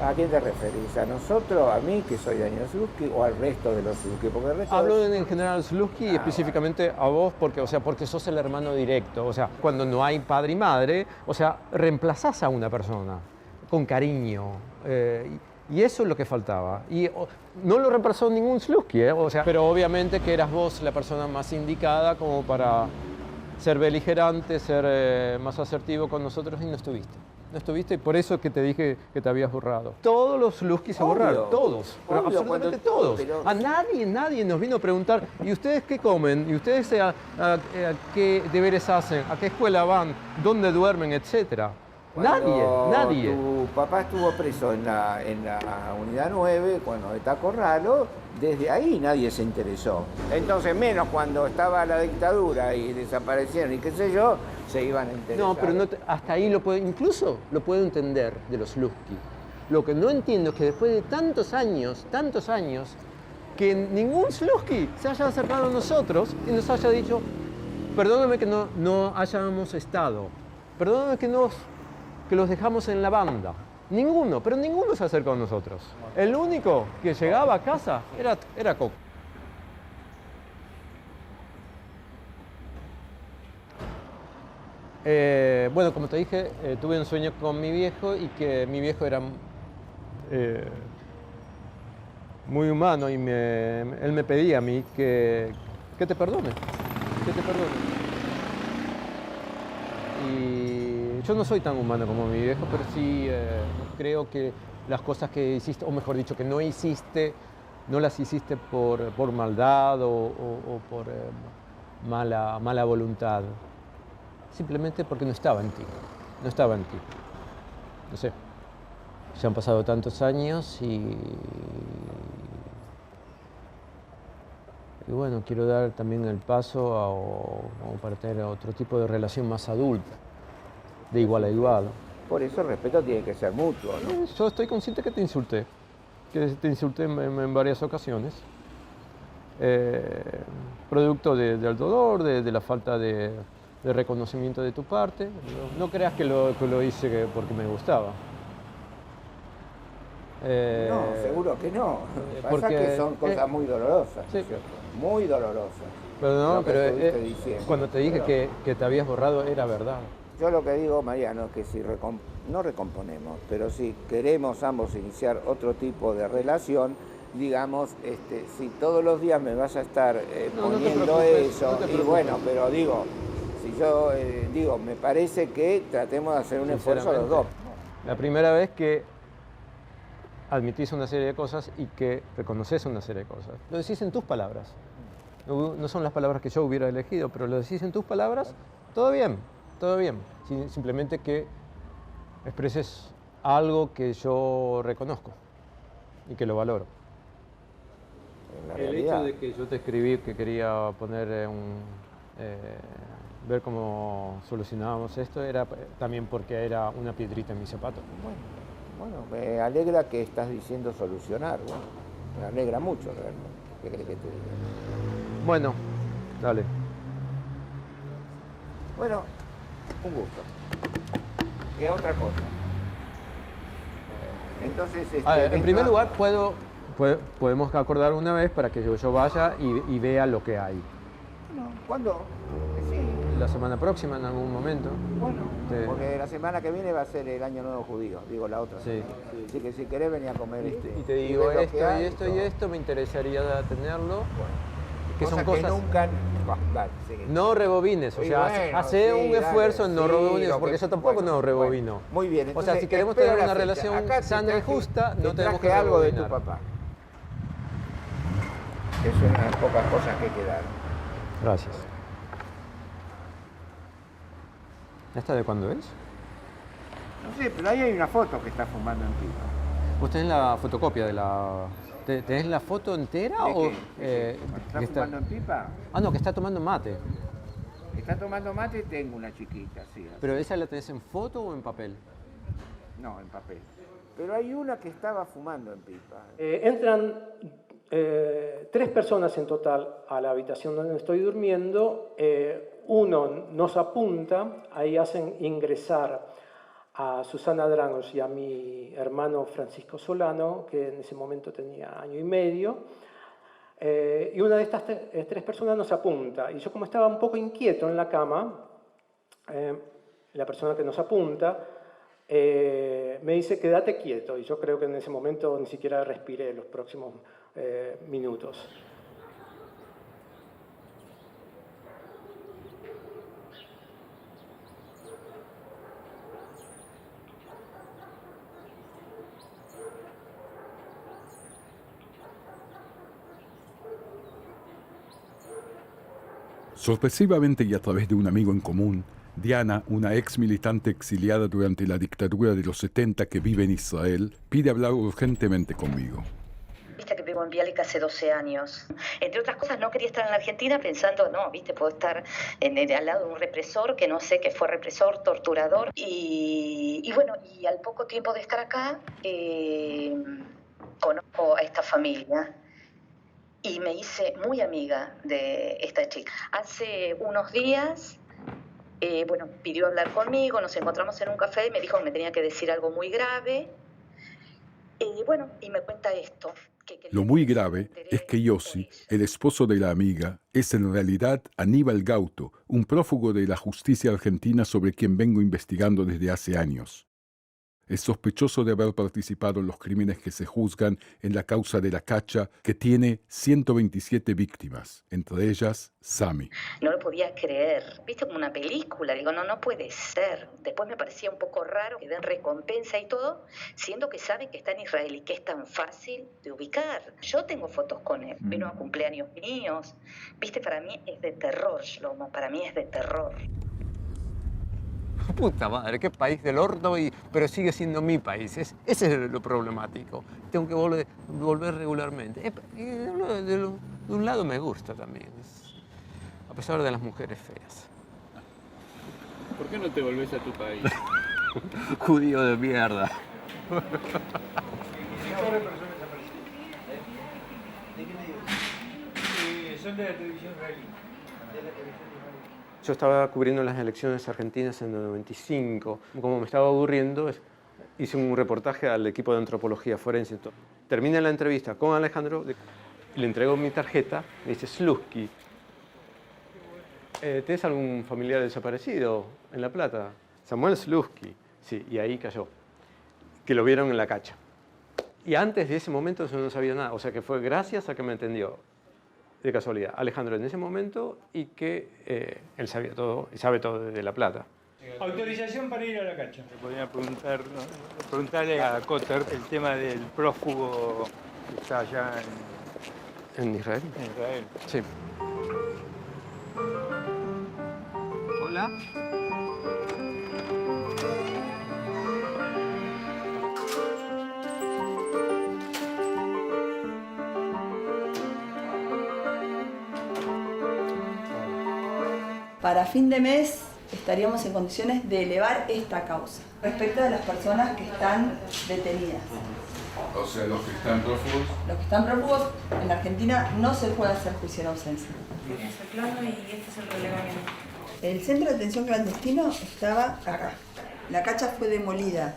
¿a quién te referís? ¿A nosotros, a mí, que soy Daniel Slutsky, o al resto de los Slutsky? Porque el resto hablo en general Slutsky y específicamente a vos porque sos el hermano directo. O sea, cuando no hay padre y madre, o sea, reemplazás a una persona con cariño. Y eso es lo que faltaba. Y no lo reemplazó ningún Slutsky, o sea, pero obviamente que eras vos la persona más indicada como para ser beligerante, ser más asertivo con nosotros, y no estuviste. No estuviste, y por eso que te dije que te habías borrado. Todos los Slutsky se borraron, todos, pero absolutamente todos. A nadie nos vino a preguntar, ¿y ustedes qué comen? ¿Y ustedes qué deberes hacen? ¿A qué escuela van? ¿Dónde duermen? Etcétera. Nadie. Tu papá estuvo preso en la unidad 9, cuando está Corralo, desde ahí nadie se interesó. Entonces, menos cuando estaba la dictadura y desaparecieron y qué sé yo, se iban a interesar. No, pero hasta ahí incluso lo puedo entender de los Slutsky. Lo que no entiendo es que después de tantos años, que ningún Slutsky se haya acercado a nosotros y nos haya dicho, perdóname que no hayamos estado, perdóname que los dejamos en la banda. Ninguno se acercó a nosotros. El único que llegaba a casa era Coco. Bueno, como te dije, tuve un sueño con mi viejo y que mi viejo era muy humano y él me pedía a mí que te perdone, Y yo no soy tan humano como mi viejo, pero sí creo que las cosas que hiciste, o mejor dicho, que no hiciste, no las hiciste por maldad o por mala voluntad. Simplemente porque no estaba en ti. No sé. Ya han pasado tantos años y bueno, quiero dar también el paso para tener otro tipo de relación más adulta, de igual a igual. Por eso el respeto tiene que ser mutuo, ¿no? Yo estoy consciente que te insulté en varias ocasiones. Producto del dolor, de la falta de reconocimiento de tu parte. No creas que lo hice porque me gustaba. No, seguro que no. Pasa que son cosas muy dolorosas, sí. ¿cierto? Muy dolorosas. Pero no, diciendo, cuando te dije que te habías borrado era verdad. Yo lo que digo, Mariano, es que si no recomponemos, pero si queremos ambos iniciar otro tipo de relación, digamos, si todos los días me vas a estar poniendo eso, y bueno, pero digo, si yo me parece que tratemos de hacer un esfuerzo los dos. La primera vez que admitís una serie de cosas y que reconoces una serie de cosas. Lo decís en tus palabras. No son las palabras que yo hubiera elegido, pero lo decís en tus palabras, todo bien. Simplemente que expreses algo que yo reconozco y que lo valoro. El hecho de que yo te escribí que quería poner ver cómo solucionábamos esto era también porque era una piedrita en mi zapato. Bueno, me alegra que estás diciendo solucionar, bueno, me alegra mucho, realmente. ¿Qué crees que te diga? Bueno, dale. Bueno, un gusto. Y otra cosa. Entonces, en primer lugar, podemos acordar una vez para que yo vaya y vea lo que hay. ¿Cuándo? Sí. La semana próxima, en algún momento. Bueno, porque la semana que viene va a ser el Año Nuevo Judío, digo la otra. Sí. Así que si querés venir a comer y te digo esto, me interesaría tenerlo. Bueno. Que son cosas que nunca... No rebobines, o sea, hace un esfuerzo en no rebobines, porque yo tampoco no rebobino. Muy bien, entonces, o sea, si queremos tener una relación sana y justa, no tenemos que algo de rebobinar. tu papá. Es una de las pocas cosas que quedaron. Gracias. ¿Esta de cuándo es? No sé, pero ahí hay una foto que está fumando en pipa. ¿Vos tenés la fotocopia de la...? ¿Tenés la foto entera o...? ¿Está fumando en pipa? Ah, no, que está tomando mate. ¿Está tomando mate? Tengo una chiquita, sí. Así. ¿Pero esa la tenés en foto o en papel? No, en papel. Pero hay una que estaba fumando en pipa. Entran 3 personas en total a la habitación donde estoy durmiendo. Uno nos apunta, ahí hacen ingresar a Susana Drangos y a mi hermano Francisco Solano, que en ese momento tenía 1 año y medio. Y una de estas 3 personas nos apunta. Y yo, como estaba un poco inquieto en la cama, la persona que nos apunta me dice, quédate quieto. Y yo creo que en ese momento ni siquiera respiré los próximos minutos. Sorpresivamente y a través de un amigo en común, Diana, una ex militante exiliada durante la dictadura de los 70 que vive en Israel, pide hablar urgentemente conmigo. Viste que vivo en Bialik hace 12 años. Entre otras cosas, no quería estar en la Argentina pensando, no, viste, puedo estar al lado de un represor que no sé, que fue represor, torturador. Y bueno, y al poco tiempo de estar acá, conozco a esta familia. Y me hice muy amiga de esta chica. Hace unos días, pidió hablar conmigo, nos encontramos en un café y me dijo que me tenía que decir algo muy grave. Y me cuenta esto. Lo muy grave es que Yossi, el esposo de la amiga, es en realidad Aníbal Gauto, un prófugo de la justicia argentina sobre quien vengo investigando desde hace años. Es sospechoso de haber participado en los crímenes que se juzgan en la causa de la Cacha, que tiene 127 víctimas, entre ellas Sami. No lo podía creer, viste, como una película, digo, no puede ser. Después me parecía un poco raro que den recompensa y todo, siendo que saben que está en Israel y que es tan fácil de ubicar. Yo tengo fotos con él, vino a cumpleaños míos, viste, para mí es de terror, Shlomo, para mí es de terror. puta madre, qué país del orto, pero sigue siendo mi país. Ese es lo problemático. Tengo que volver regularmente. De un lado me gusta también, a pesar de las mujeres feas. ¿Por qué no te volvés a tu país? Judío de mierda. Son de la televisión israelí. Yo estaba cubriendo las elecciones argentinas en el 95. Como me estaba aburriendo, hice un reportaje al equipo de antropología forense. Termina la entrevista con Alejandro, le entrego mi tarjeta, me dice, Slutsky, ¿tienes algún familiar desaparecido en La Plata? Samuel Slutsky. Sí, y ahí cayó, que lo vieron en la cacha. Y antes de ese momento yo no sabía nada, o sea que fue gracias a que me entendió, de casualidad, Alejandro en ese momento, y que él sabía todo, y sabe todo de La Plata. Autorización para ir a la cacha. Le podría preguntarle a Cotter el tema del prófugo que está allá ¿En Israel? en Israel. Sí. Hola. Para fin de mes estaríamos en condiciones de elevar esta causa respecto de las personas que están detenidas. O sea, los que están prófugos. Los que están prófugos en Argentina no se puede hacer juicio en ausencia. Es el plano y este es el relevamiento. El centro de detención clandestino estaba acá. La cacha fue demolida.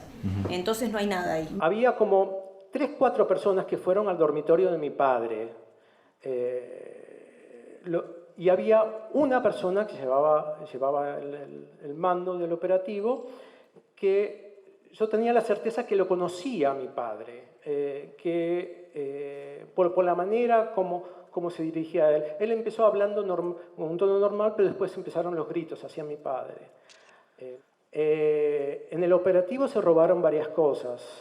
Entonces no hay nada ahí. Había como 3-4 personas que fueron al dormitorio de mi padre. Y había una persona que llevaba el mando del operativo, que yo tenía la certeza que lo conocía a mi padre, por la manera como se dirigía a él. Él empezó hablando con un tono normal, pero después empezaron los gritos hacia mi padre. En el operativo se robaron varias cosas,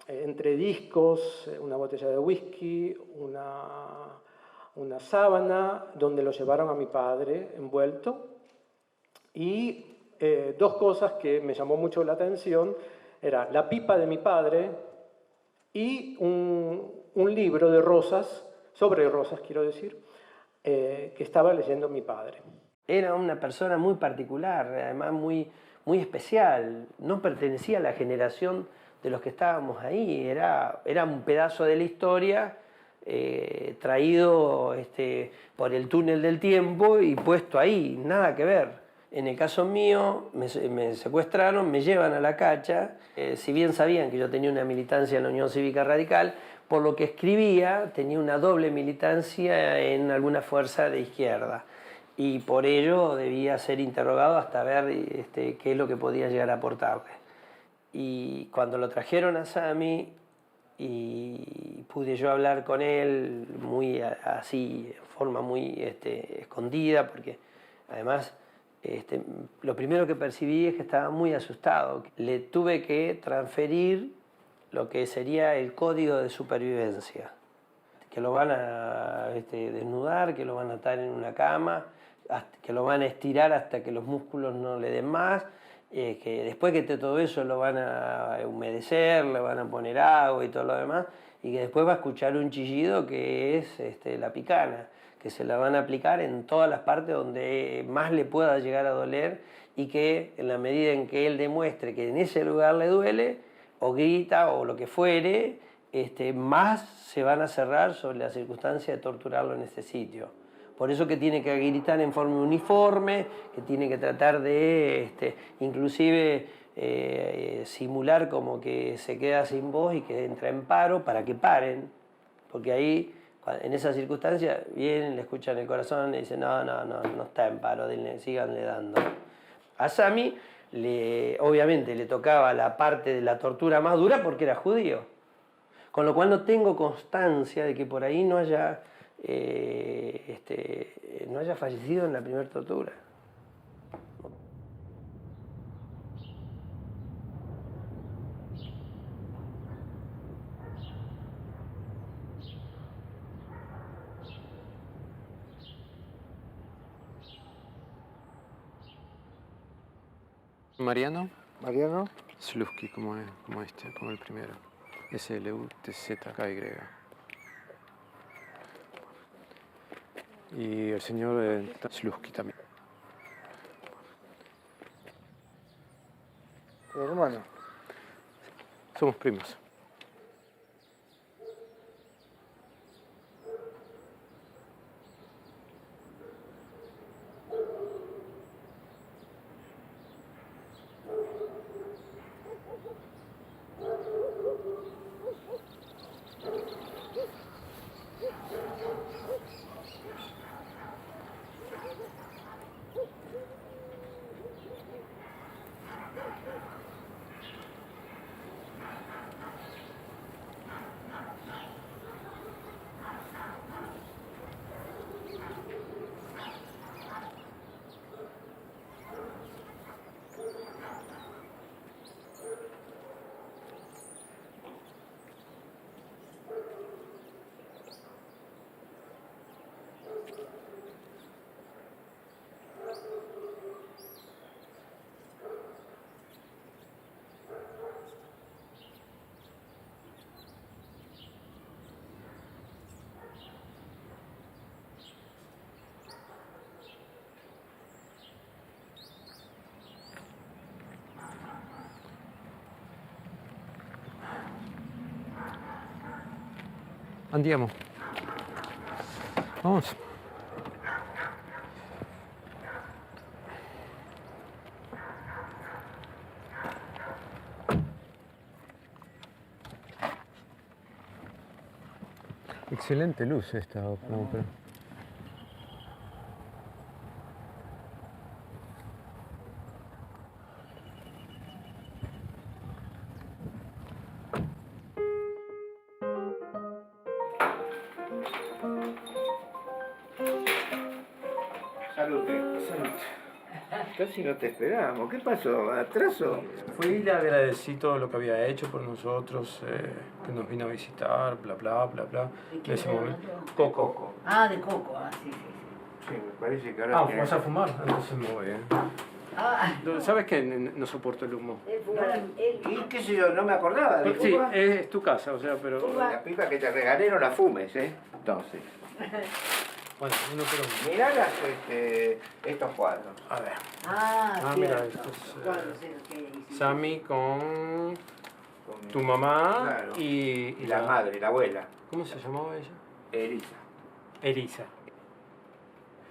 entre discos, una botella de whisky, una sábana donde lo llevaron a mi padre envuelto, y 2 cosas que me llamó mucho la atención, era la pipa de mi padre y un libro de rosas, sobre rosas quiero decir, que estaba leyendo mi padre. Era una persona muy particular, además muy especial, no pertenecía a la generación de los que estábamos ahí, era un pedazo de la historia traído por el túnel del tiempo y puesto ahí, nada que ver. En el caso mío, me secuestraron, me llevan a la cacha, si bien sabían que yo tenía una militancia en la Unión Cívica Radical, por lo que escribía tenía una doble militancia en alguna fuerza de izquierda, y por ello debía ser interrogado hasta ver qué es lo que podía llegar a aportarle. Y cuando lo trajeron a Sami, y pude yo hablar con él muy así, de forma muy escondida, porque además lo primero que percibí es que estaba muy asustado. Le tuve que transferir lo que sería el código de supervivencia, que lo van a desnudar, que lo van a atar en una cama, que lo van a estirar hasta que los músculos no le den más, que después que todo eso lo van a humedecer, le van a poner agua y todo lo demás, y que después va a escuchar un chillido que es la picana, que se la van a aplicar en todas las partes donde más le pueda llegar a doler, y que en la medida en que él demuestre que en ese lugar le duele, o grita o lo que fuere, más se van a cerrar sobre la circunstancia de torturarlo en ese sitio. Por eso que tiene que gritar en forma uniforme, que tiene que tratar de inclusive simular como que se queda sin voz y que entra en paro para que paren, porque ahí en esa circunstancia vienen, le escuchan el corazón y dicen no está en paro, síganle dando. A Sami obviamente le tocaba la parte de la tortura más dura porque era judío, con lo cual no tengo constancia de que por ahí no haya fallecido en la primera tortura. Mariano Mariano Slutsky, como el primero. SLUTZKY. Y el señor Slutsky también. ¿Tu hermano? Somos primos. Andiamo. Vamos. Excelente luz esta ópera. Casi no te esperábamos. ¿Qué pasó? ¿Atraso? Fui y le agradecí todo lo que había hecho por nosotros, que nos vino a visitar, bla, bla, bla, bla. En ese momento. Coco. Ah, de Coco, sí. Sí, me parece que ahora... ¿Vas a fumar? Entonces me voy, ¿Sabes que no soporto el humo? Y qué sé yo, no me acordaba de Sí, Cuba. es tu casa, o sea, pero... La pipa que te regalé no la fumes, Entonces... Bueno, uno por uno. Mirá estos cuadros. A ver. Mira, estos Sammy con tu mamá claro. y la madre, la abuela. ¿Cómo se llamaba ella? Elisa.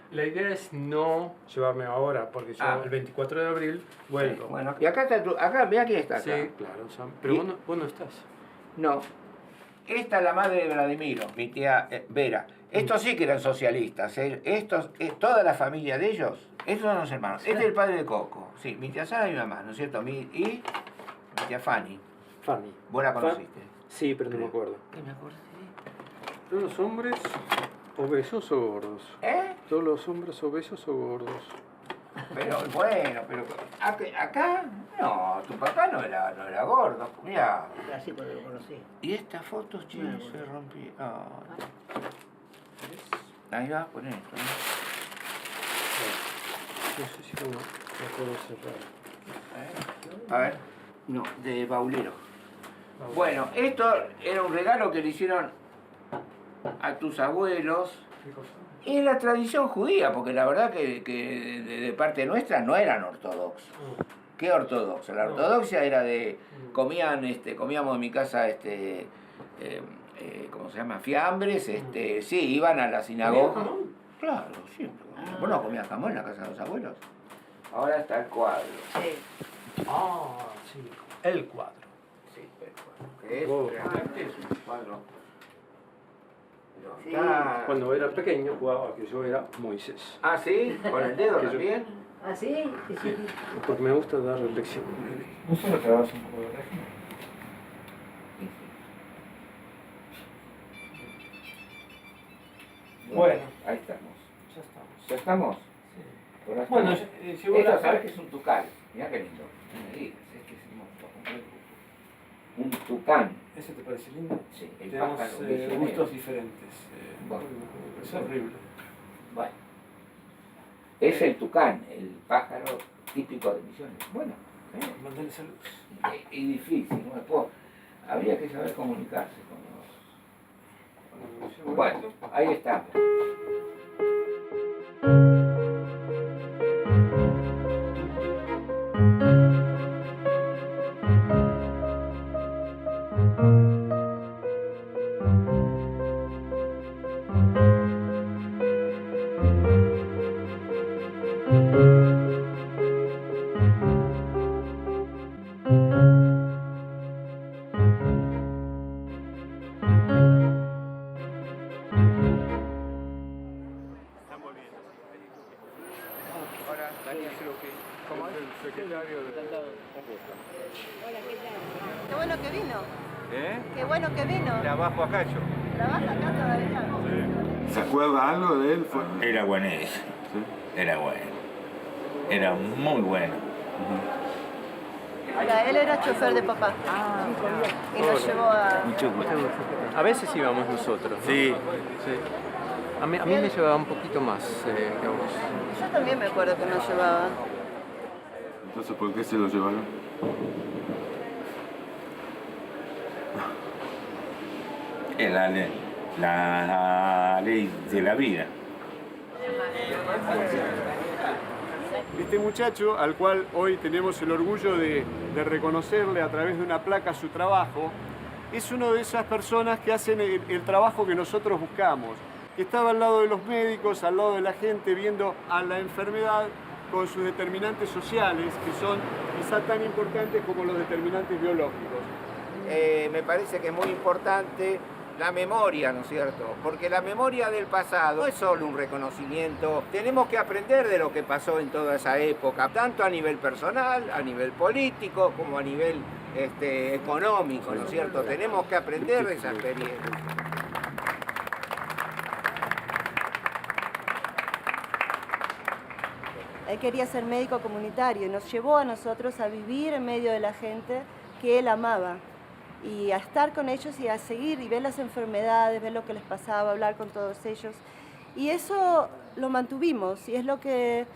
La idea es no llevarme ahora, porque yo el 24 de abril vuelvo. Sí, bueno, y acá está mirá quién está acá. Sí, claro, Sam. Pero vos no estás. No. Esta es la madre de Vladimiro, mi tía Vera. Estos sí que eran socialistas. Toda la familia de ellos, estos son los hermanos. Este es el padre de Coco. Sí, mi tía Sara y mi mamá, ¿no es cierto? Y mi tía Fanny. Fanny. ¿Vos la conociste? Sí, pero no me acuerdo. ¿Qué me acordé? ¿Todos los hombres obesos o gordos? ¿Todos los hombres obesos o gordos? Pero bueno, acá no, tu papá no era gordo, mirá. Así cuando lo conocí. Y esta foto, che, se rompió. Ahí va, pon esto, ¿no? No sé si lo puedo cerrar. A ver, no, de Baulero. Bueno, esto era un regalo que le hicieron a tus abuelos. Y la tradición judía, porque la verdad que de parte nuestra no eran ortodoxos. ¿Qué ortodoxa? La ortodoxia era de... comíamos en mi casa, ¿cómo se llama? Fiambres, sí, iban a la sinagoga. Claro, siempre. ¿Vos no comías jamón en la casa de los abuelos? Ahora está el cuadro. Sí. Sí, el cuadro. Sí, el cuadro. Que realmente es un cuadro. Sí. Cuando era pequeño jugaba que yo era Moisés. Ah, ¿sí? ¿Con el dedo también? ¿Ah, sí? Sí. Porque me gusta dar lección. ¿No solo trabajas un poco de régimen? Bueno, ahí estamos. Ya estamos. ¿Ya estamos? Sí. Bueno, Bueno, si vos esto sabes que es un tucán. Mirá qué lindo. No me digas, es que hicimos un tucán. ¿Ese te parece lindo? Sí, el tenemos pájaro gustos diferentes. Bueno. Es horrible. Bueno. Es el tucán, el pájaro típico de Misiones. Bueno, Mandarle saludos. Y difícil, ¿no? Después, habría que saber comunicarse con los... Bueno, ahí estamos. Qué bueno que vino. ¿Eh? Qué bueno que vino. Trabajo acá yo. ¿Trabaja acá todavía? ¿Se acuerda algo de él? Era buenísimo. Era bueno. Era muy bueno. Ahora, él era chofer de papá. Y nos llevó a... A veces íbamos nosotros. ¿No? Sí. A mí me llevaba un poquito más que a vos. Yo también me acuerdo que nos llevaba. Entonces, ¿por qué se lo llevaron? Es la ley de la vida. Este muchacho, al cual hoy tenemos el orgullo de reconocerle a través de una placa su trabajo, es una de esas personas que hacen el trabajo que nosotros buscamos, que estaba al lado de los médicos, al lado de la gente, viendo a la enfermedad con sus determinantes sociales, que son quizá tan importantes como los determinantes biológicos. Me parece que es muy importante la memoria, ¿no es cierto? Porque la memoria del pasado no es solo un reconocimiento, tenemos que aprender de lo que pasó en toda esa época, tanto a nivel personal, a nivel político, como a nivel económico, ¿no es cierto? Tenemos que aprender de esa experiencia. Él quería ser médico comunitario y nos llevó a nosotros a vivir en medio de la gente que él amaba. Y a estar con ellos y a seguir y ver las enfermedades, ver lo que les pasaba, hablar con todos ellos. Y eso lo mantuvimos y es lo que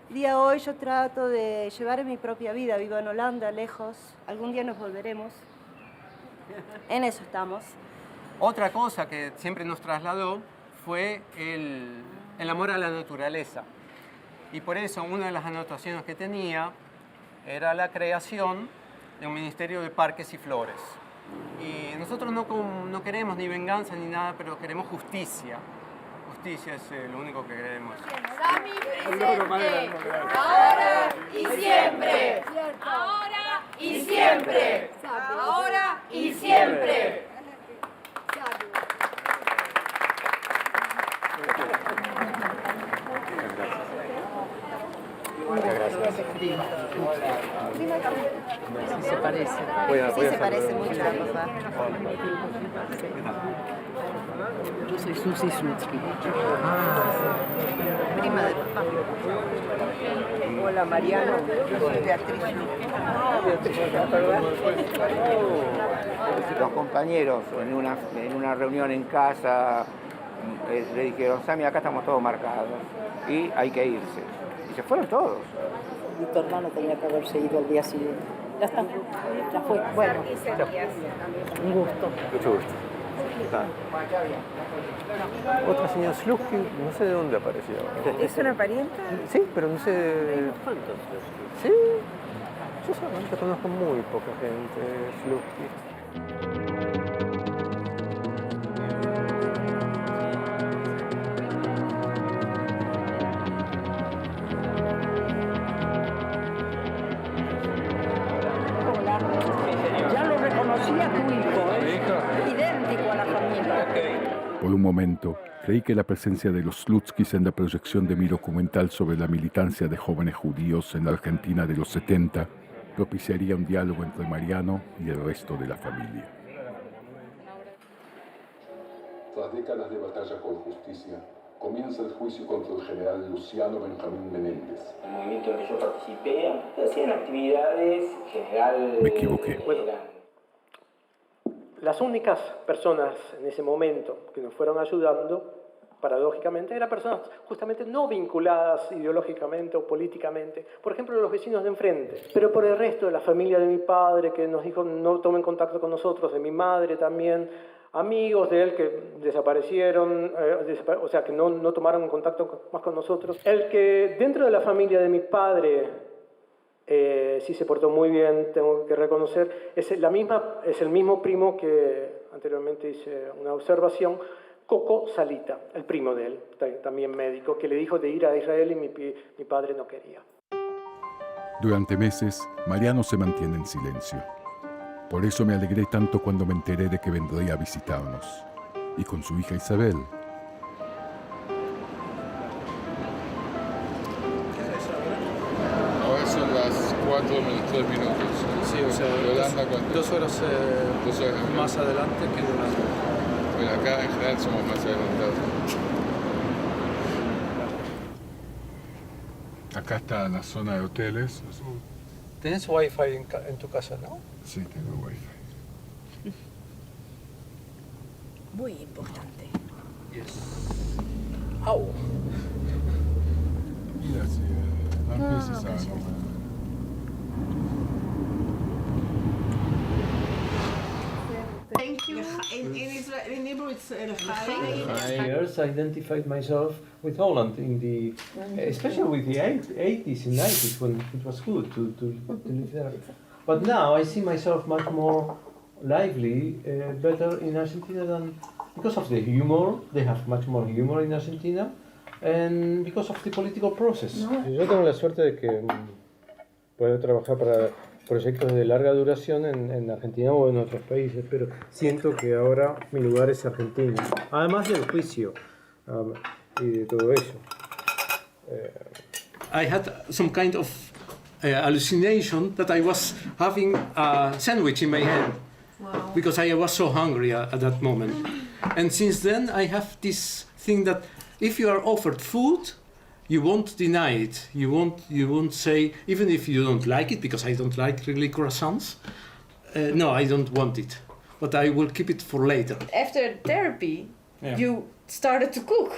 día a hoy yo trato de llevar en mi propia vida. Vivo en Holanda, lejos. Algún día nos volveremos. En eso estamos. Otra cosa que siempre nos trasladó fue el amor a la naturaleza. Y por eso una de las anotaciones que tenía era la creación de un Ministerio de Parques y Flores. Y nosotros no queremos ni venganza ni nada, pero queremos justicia. Justicia es lo único que queremos. Sami presente. Ahora y siempre. Ahora y siempre. Ahora y siempre. Muchas gracias. Sí se parece. Sí se parece mucho a papá. Yo soy Susi Slutsky. Prima de papá. Hola Mariano, yo soy Beatriz Slutsky. Los compañeros en una reunión en casa le dijeron, Sami, acá estamos todos marcados y hay que irse. Y se fueron todos. Y tu hermano tenía que haberse ido al día siguiente. Ya está, ya fue. Bueno, un gusto. Mucho gusto. Otra señora Slutsky, no sé de dónde apareció. ¿Es una parienta? Sí, pero no sé... ¿Cuántos? Sí, yo solamente conozco muy poca gente Slutsky. Idéntico a la familia. Por un momento, creí que la presencia de los Slutskys en la proyección de mi documental sobre la militancia de jóvenes judíos en la Argentina de los 70 propiciaría un diálogo entre Mariano y el resto de la familia. Tras décadas de batalla por justicia, comienza el juicio contra el general Luciano Benjamín Menéndez. El movimiento en el que yo participé hacían actividades general. Me equivoqué. Las únicas personas en ese momento que nos fueron ayudando paradójicamente, eran personas justamente no vinculadas ideológicamente o políticamente. Por ejemplo, los vecinos de enfrente. Pero por el resto de la familia de mi padre, que nos dijo no tomen contacto con nosotros, de mi madre también, amigos de él que desaparecieron, o sea, que no tomaron contacto más con nosotros. El que dentro de la familia de mi padre sí se portó muy bien, tengo que reconocer, es el mismo primo que anteriormente hice una observación, Coco Salita, el primo de él, también médico, que le dijo de ir a Israel y mi padre no quería. Durante meses, Mariano se mantiene en silencio. Por eso me alegré tanto cuando me enteré de que vendría a visitarnos. Y con su hija Isabel. Ahora son las 4 menos 3 minutos. Sí, o sea, Holanda, ¿cuánto? 2 horas, más adelante que Holanda. Bueno, acá en general somos más adelantados. Acá está la zona de hoteles. ¿Tienes wifi en tu casa, no? Sí, tengo wifi. Muy importante. Yes. Au. Mira, si no empieces a comer. Thank you. In Hebrew it's I also identified myself with Holland in the, especially with the 80s and 90s when it was good to live there. But now I see myself much more lively, better in Argentina than, because of the humor, they have much more humor in Argentina, and because of the political process. Yo tengo la suerte de que puedo trabajar para proyectos de larga duración en Argentina o en otros países, pero siento que ahora mi lugar es Argentina, además del juicio y de todo eso. I had some kind of hallucination that I was having a sandwich in my hand. Wow. Because I was so hungry at that moment. And since then I have this thing that if you are offered food, you won't deny it. You won't say, even if you don't like it, because I don't like really croissants. No, I don't want it, but I will keep it for later. After therapy, you started to cook.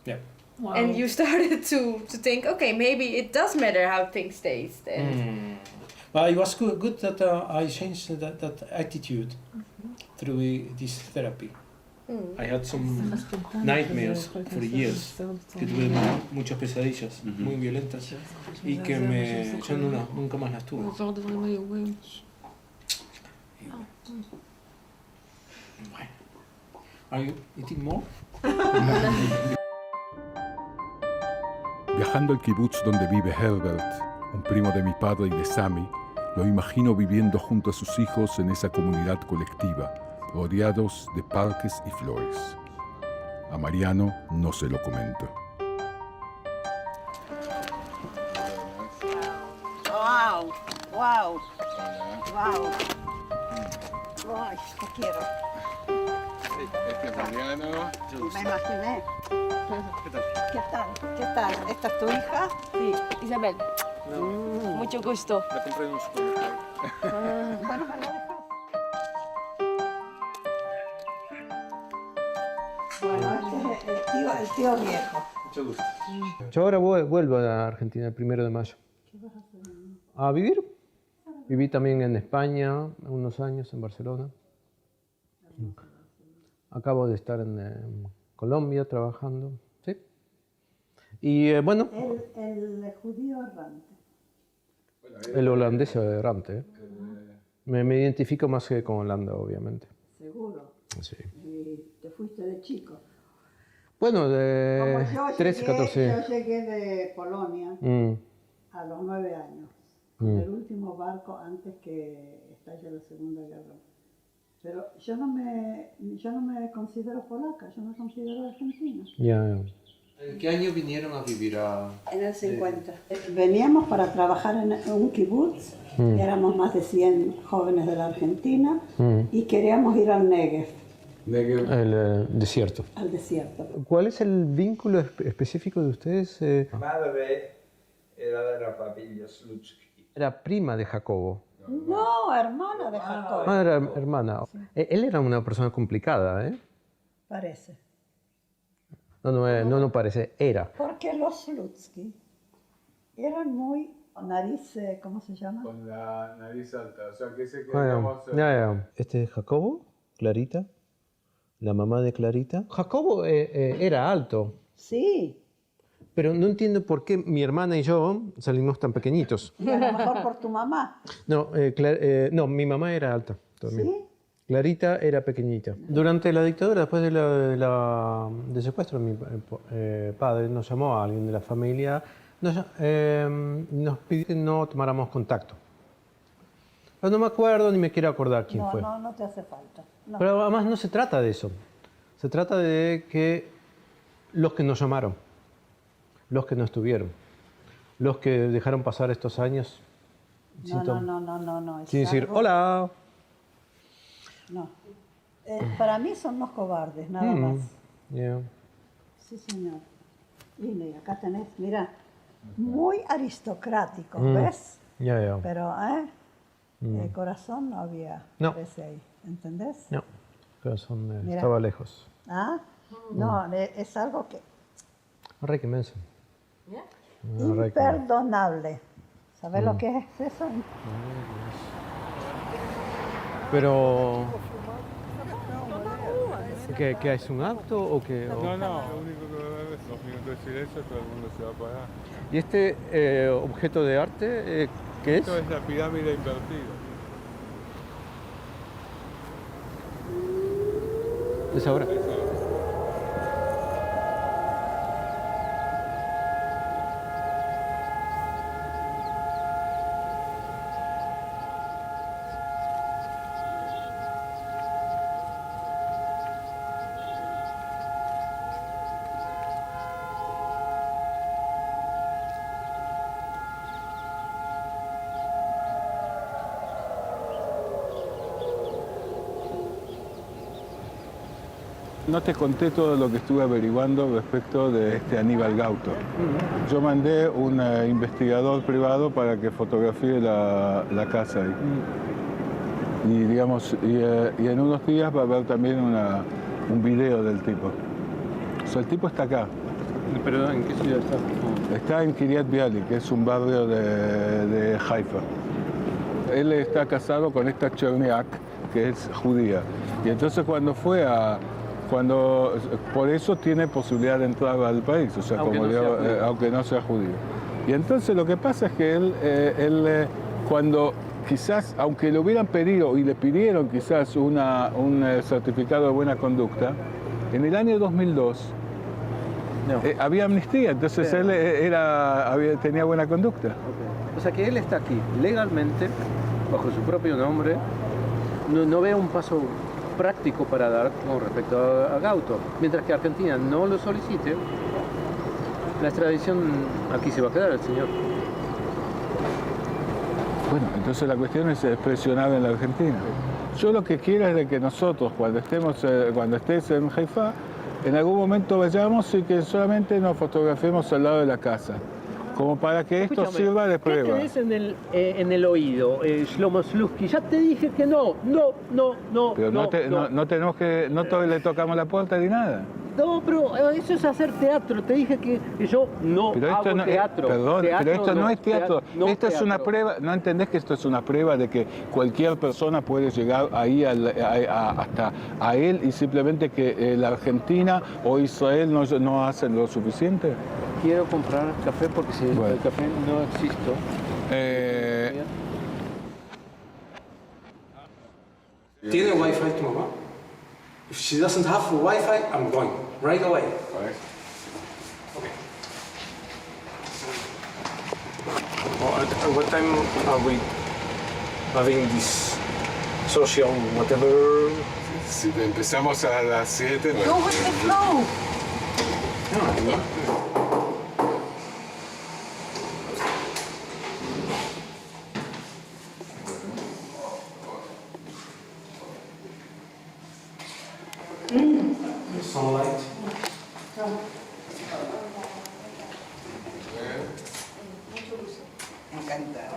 Yeah. Wow. And you started to think, okay, maybe it does matter how things taste. Well, it was good that I changed that attitude through this therapy. I had some nightmares for years, que tuve muchas pesadillas muy violentas y que yo nunca más las tuve. Are you eating more? Viajando al kibutz donde vive Herbert, un primo de mi padre y de Sami, lo imagino viviendo junto a sus hijos en esa comunidad colectiva, rodeados de parques y flores. A Mariano no se lo comento. Wow, wow, wow. Ay, te quiero. Este es Mariano. Me imaginé. ¿Qué tal? ¿Esta es tu hija? Sí, Isabel. Mucho gusto. La compré en un supermercado. Bueno, me la dejas. Bueno, este es el tío viejo. Mucho gusto. Yo ahora vuelvo a Argentina el 1 de mayo. ¿Qué vas a hacer? ¿A vivir? Viví también en España unos años, en Barcelona. Acabo de estar en Colombia trabajando, ¿sí? Y bueno... El judío errante. El holandés errante. Me identifico más que con Holanda, obviamente. Seguro. Sí. Y te fuiste de chico. Bueno, de 13, 14. Yo llegué de Polonia a los 9 años. Con el último barco antes que estalle la Segunda Guerra. Pero yo no me considero polaca, yo me considero argentina. Ya. ¿En qué año vinieron a vivir a...? En el 50. Veníamos para trabajar en un kibutz, éramos más de 100 jóvenes de la Argentina y queríamos ir al Negev. El desierto. Al desierto. ¿Cuál es el vínculo específico de ustedes? Madre era de la familia Slutsky. Era prima de Jacobo. No, hermana de Jacobo. Ah, era hermana. Sí. Él era una persona complicada, ¿eh? Parece. No parece, era. Porque los Slutsky eran muy nariz, ¿cómo se llama? Con la nariz alta, o sea que ese que Bueno, digamos... Este es Jacobo, Clarita, la mamá de Clarita. Jacobo era alto. Sí. Pero no entiendo por qué mi hermana y yo salimos tan pequeñitos. Y a lo mejor por tu mamá. No, mi mamá era alta también. ¿Sí? Clarita era pequeñita. Durante la dictadura, después del secuestro, mi padre nos llamó a alguien de la familia, nos pidió que no tomáramos contacto. Pero no me acuerdo ni me quiero acordar quién fue. No te hace falta. No. Pero además no se trata de eso. Se trata de que los que nos llamaron, los que no estuvieron, los que dejaron pasar estos años No. sin decir hola. No. Para mí son los cobardes, nada más. Yeah. Sí, señor. Y acá tenés, mira, muy aristocrático, Mm. ¿ves? Ya. Pero, el corazón no había ese ahí, ¿entendés? No, el corazón Mira. estaba lejos. ¿Ah? No, es algo que Arre que mensa. imperdonable. ¿Sabes lo que es eso? Pero... ¿Que es un acto o qué? No, lo único que va a haber es 2 minutos de silencio, todo el mundo se va a parar. ¿Y este objeto de arte qué es? Esto es la pirámide invertida. ¿Es ahora? No te conté todo lo que estuve averiguando respecto de este Aníbal Gauto. Yo mandé un investigador privado para que fotografíe la casa ahí. Y, digamos, y en unos días va a haber también un video del tipo. O sea, el tipo está acá. ¿Pero en qué ciudad está? Está en Kiryat Bialik, que es un barrio de Haifa. Él está casado con esta Cherniak, que es judía. Y entonces por eso tiene posibilidad de entrar al país, o sea, aunque no sea judío. Y entonces lo que pasa es que él cuando quizás, aunque le hubieran pedido y le pidieron quizás un certificado de buena conducta, en el año 2002 había amnistía, entonces él tenía buena conducta. O sea que él está aquí legalmente, bajo su propio nombre, no ve un paso práctico para dar con respecto a Gauto. Mientras que Argentina no lo solicite, la extradición aquí se va a quedar el señor. Bueno, entonces la cuestión es presionar en la Argentina. Yo lo que quiero es de que nosotros, cuando estés en Haifa, en algún momento vayamos y que solamente nos fotografiemos al lado de la casa, como para que esto sirva de prueba. ¿Qué tenés en el oído, Shlomo Slutsky? Ya te dije que no. Pero no le tocamos la puerta ni nada. No, pero eso es hacer teatro. Te dije que yo no hago teatro. Perdón, teatro, pero esto no es teatro. Esto es una prueba. ¿No entendés que esto es una prueba de que cualquier persona puede llegar ahí hasta a él y simplemente que la Argentina o Israel no hacen lo suficiente? Quiero comprar café porque si el café no existo. ¿Tiene wifi tu mamá? If she doesn't have Wi-Fi, I'm going right away. Okay. What time are we having this social whatever? Si empezamos a las 7. Go with the flow. Sunlight. Encantado.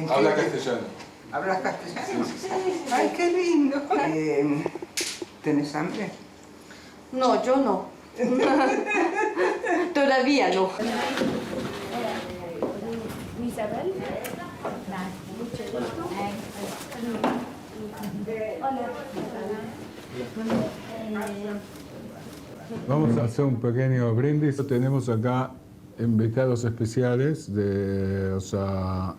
Habla castellano. ¿Hablas castellano? Sí. Ay, qué lindo. ¿Tenés hambre? No, yo no. Todavía no. Isabel. Vamos a hacer un pequeño brindis. Tenemos acá invitados especiales de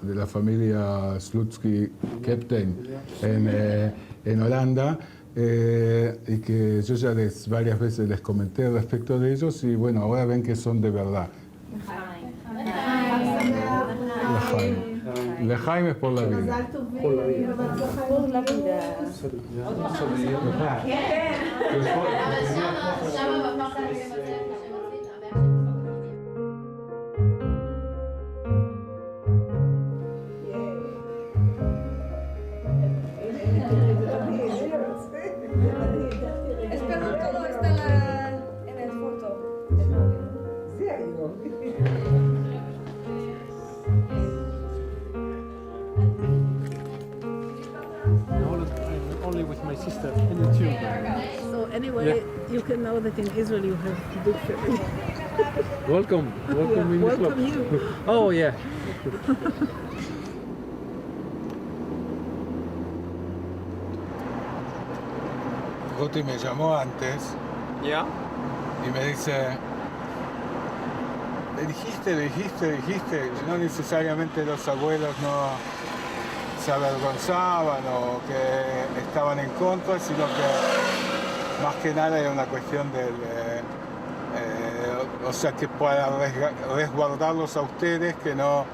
la familia Slutsky-Kapteyn en Holanda, y que yo ya varias veces les comenté respecto de ellos, y bueno, ahora ven que son de verdad. L'chaim es por la vida. Por la vida. Por la vida. Espero todo está en el foto. Only with my sister in the tube. So anyway, you can know that in Israel you have big family. Welcome in the club. Welcome you. Oh yeah. Guti me llamó antes. ¿Ya? Y me dice, le dijiste, no necesariamente los abuelos no se avergonzaban o que estaban en contra, sino que más que nada era una cuestión que para resguardarlos a ustedes, que no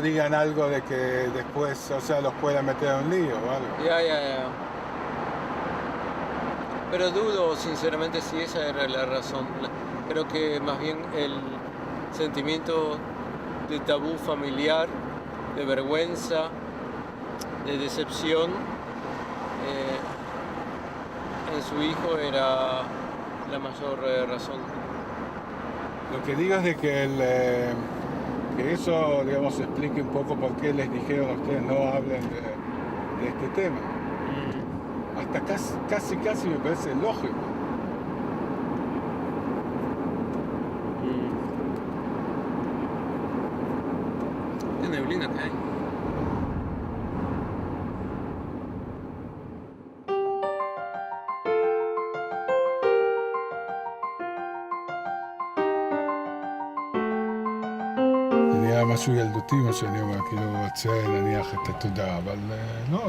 digan algo de que después, los puedan meter en un lío o algo. Ya. Pero dudo sinceramente si esa era la razón. Creo que más bien el sentimiento de tabú familiar, de vergüenza, de decepción en su hijo era la mayor razón. Lo que digo es de que eso, digamos, explique un poco por qué les dijeron a ustedes no hablen de este tema. Hasta casi me parece lógico. ¿Qué neblina que hay? היה משהו ילדותי, מה שאני אומר, כאילו רוצה להניח את התודה, אבל לא,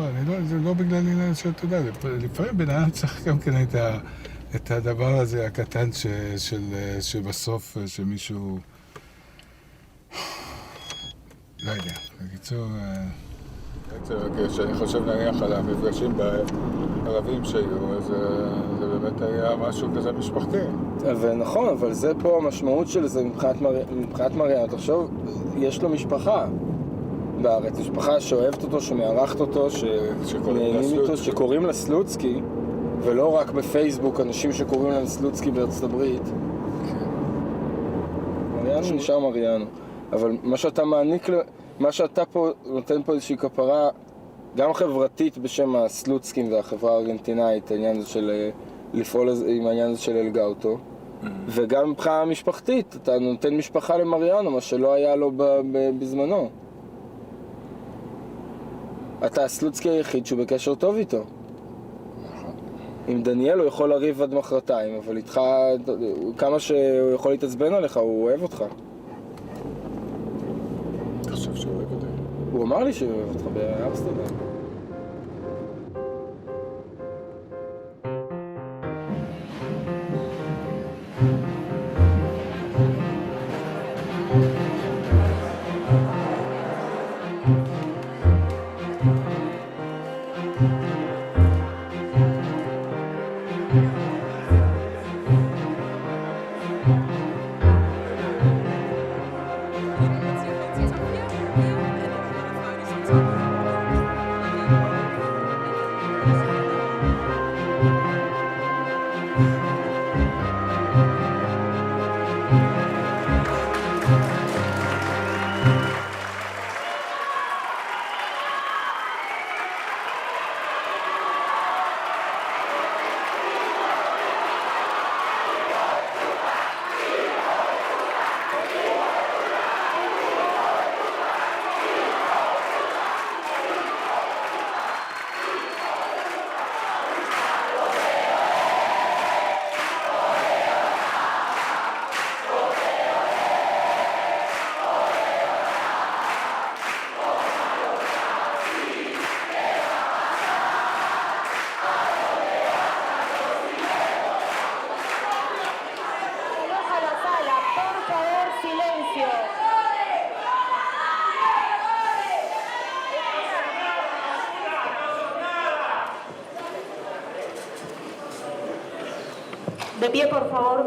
זה לא בגלל עניין של תודה, לפעמים בן אדם צריך גם כן את הדבר הזה הקטן שבסוף, שמישהו, לא יודע, בקיצור, כשאני חושב להניח על המפגשים בערבים שהיו, אז זה באמת היה משהו כזה משפחתי. ונכון, אבל זה פה המשמעות של זה מבחינת מריאנה. תחשוב, יש לו משפחה בארץ, משפחה שאוהבת אותו, שמארחת אותו, שנהנים איתו, שקוראים לה סלוצקי, ולא רק בפייסבוק, אנשים שקוראים להם סלוצקי בארצות הברית. מריאנה נשאר מריאנה. אבל מה שאתה פה נותן פה איזושהי כפרה, גם חברתית בשם הסלוצקים והחברה הארגנטינאית, העניין הזה של לפעול עם העניין הזה של אלגאוטו, וגם מבחינה משפחתית, אתה נותן משפחה למריאנו, מה שלא היה לו בזמנו. אתה הסלוצקי היחיד שהוא בקשר טוב איתו. עם דניאל הוא יכול לריב עד מחרתיים, אבל איתך, כמה שהוא יכול להתעצבן עליך, הוא אוהב אותך. אתה חושב שהוא אוהב אותי? הוא אמר לי שהוא אוהב אותך באמסטרדם. De pie, por favor.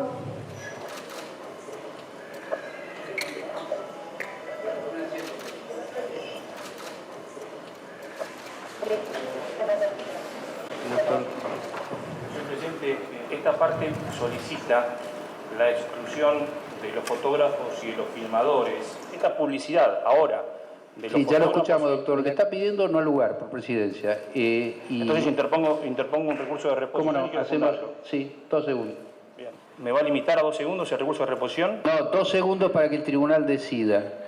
Señor presidente, esta parte solicita la exclusión de los fotógrafos y de los filmadores. Esta publicidad ahora de los Sí, ya lo fotógrafos... escuchamos, doctor. Lo que está pidiendo no al lugar por presidencia. Entonces interpongo un recurso de reposición. ¿Cómo no? Hacemos, sí, 2 segundos. Bien. ¿Me va a limitar a 2 segundos el recurso de reposición? No, 2 segundos para que el tribunal decida.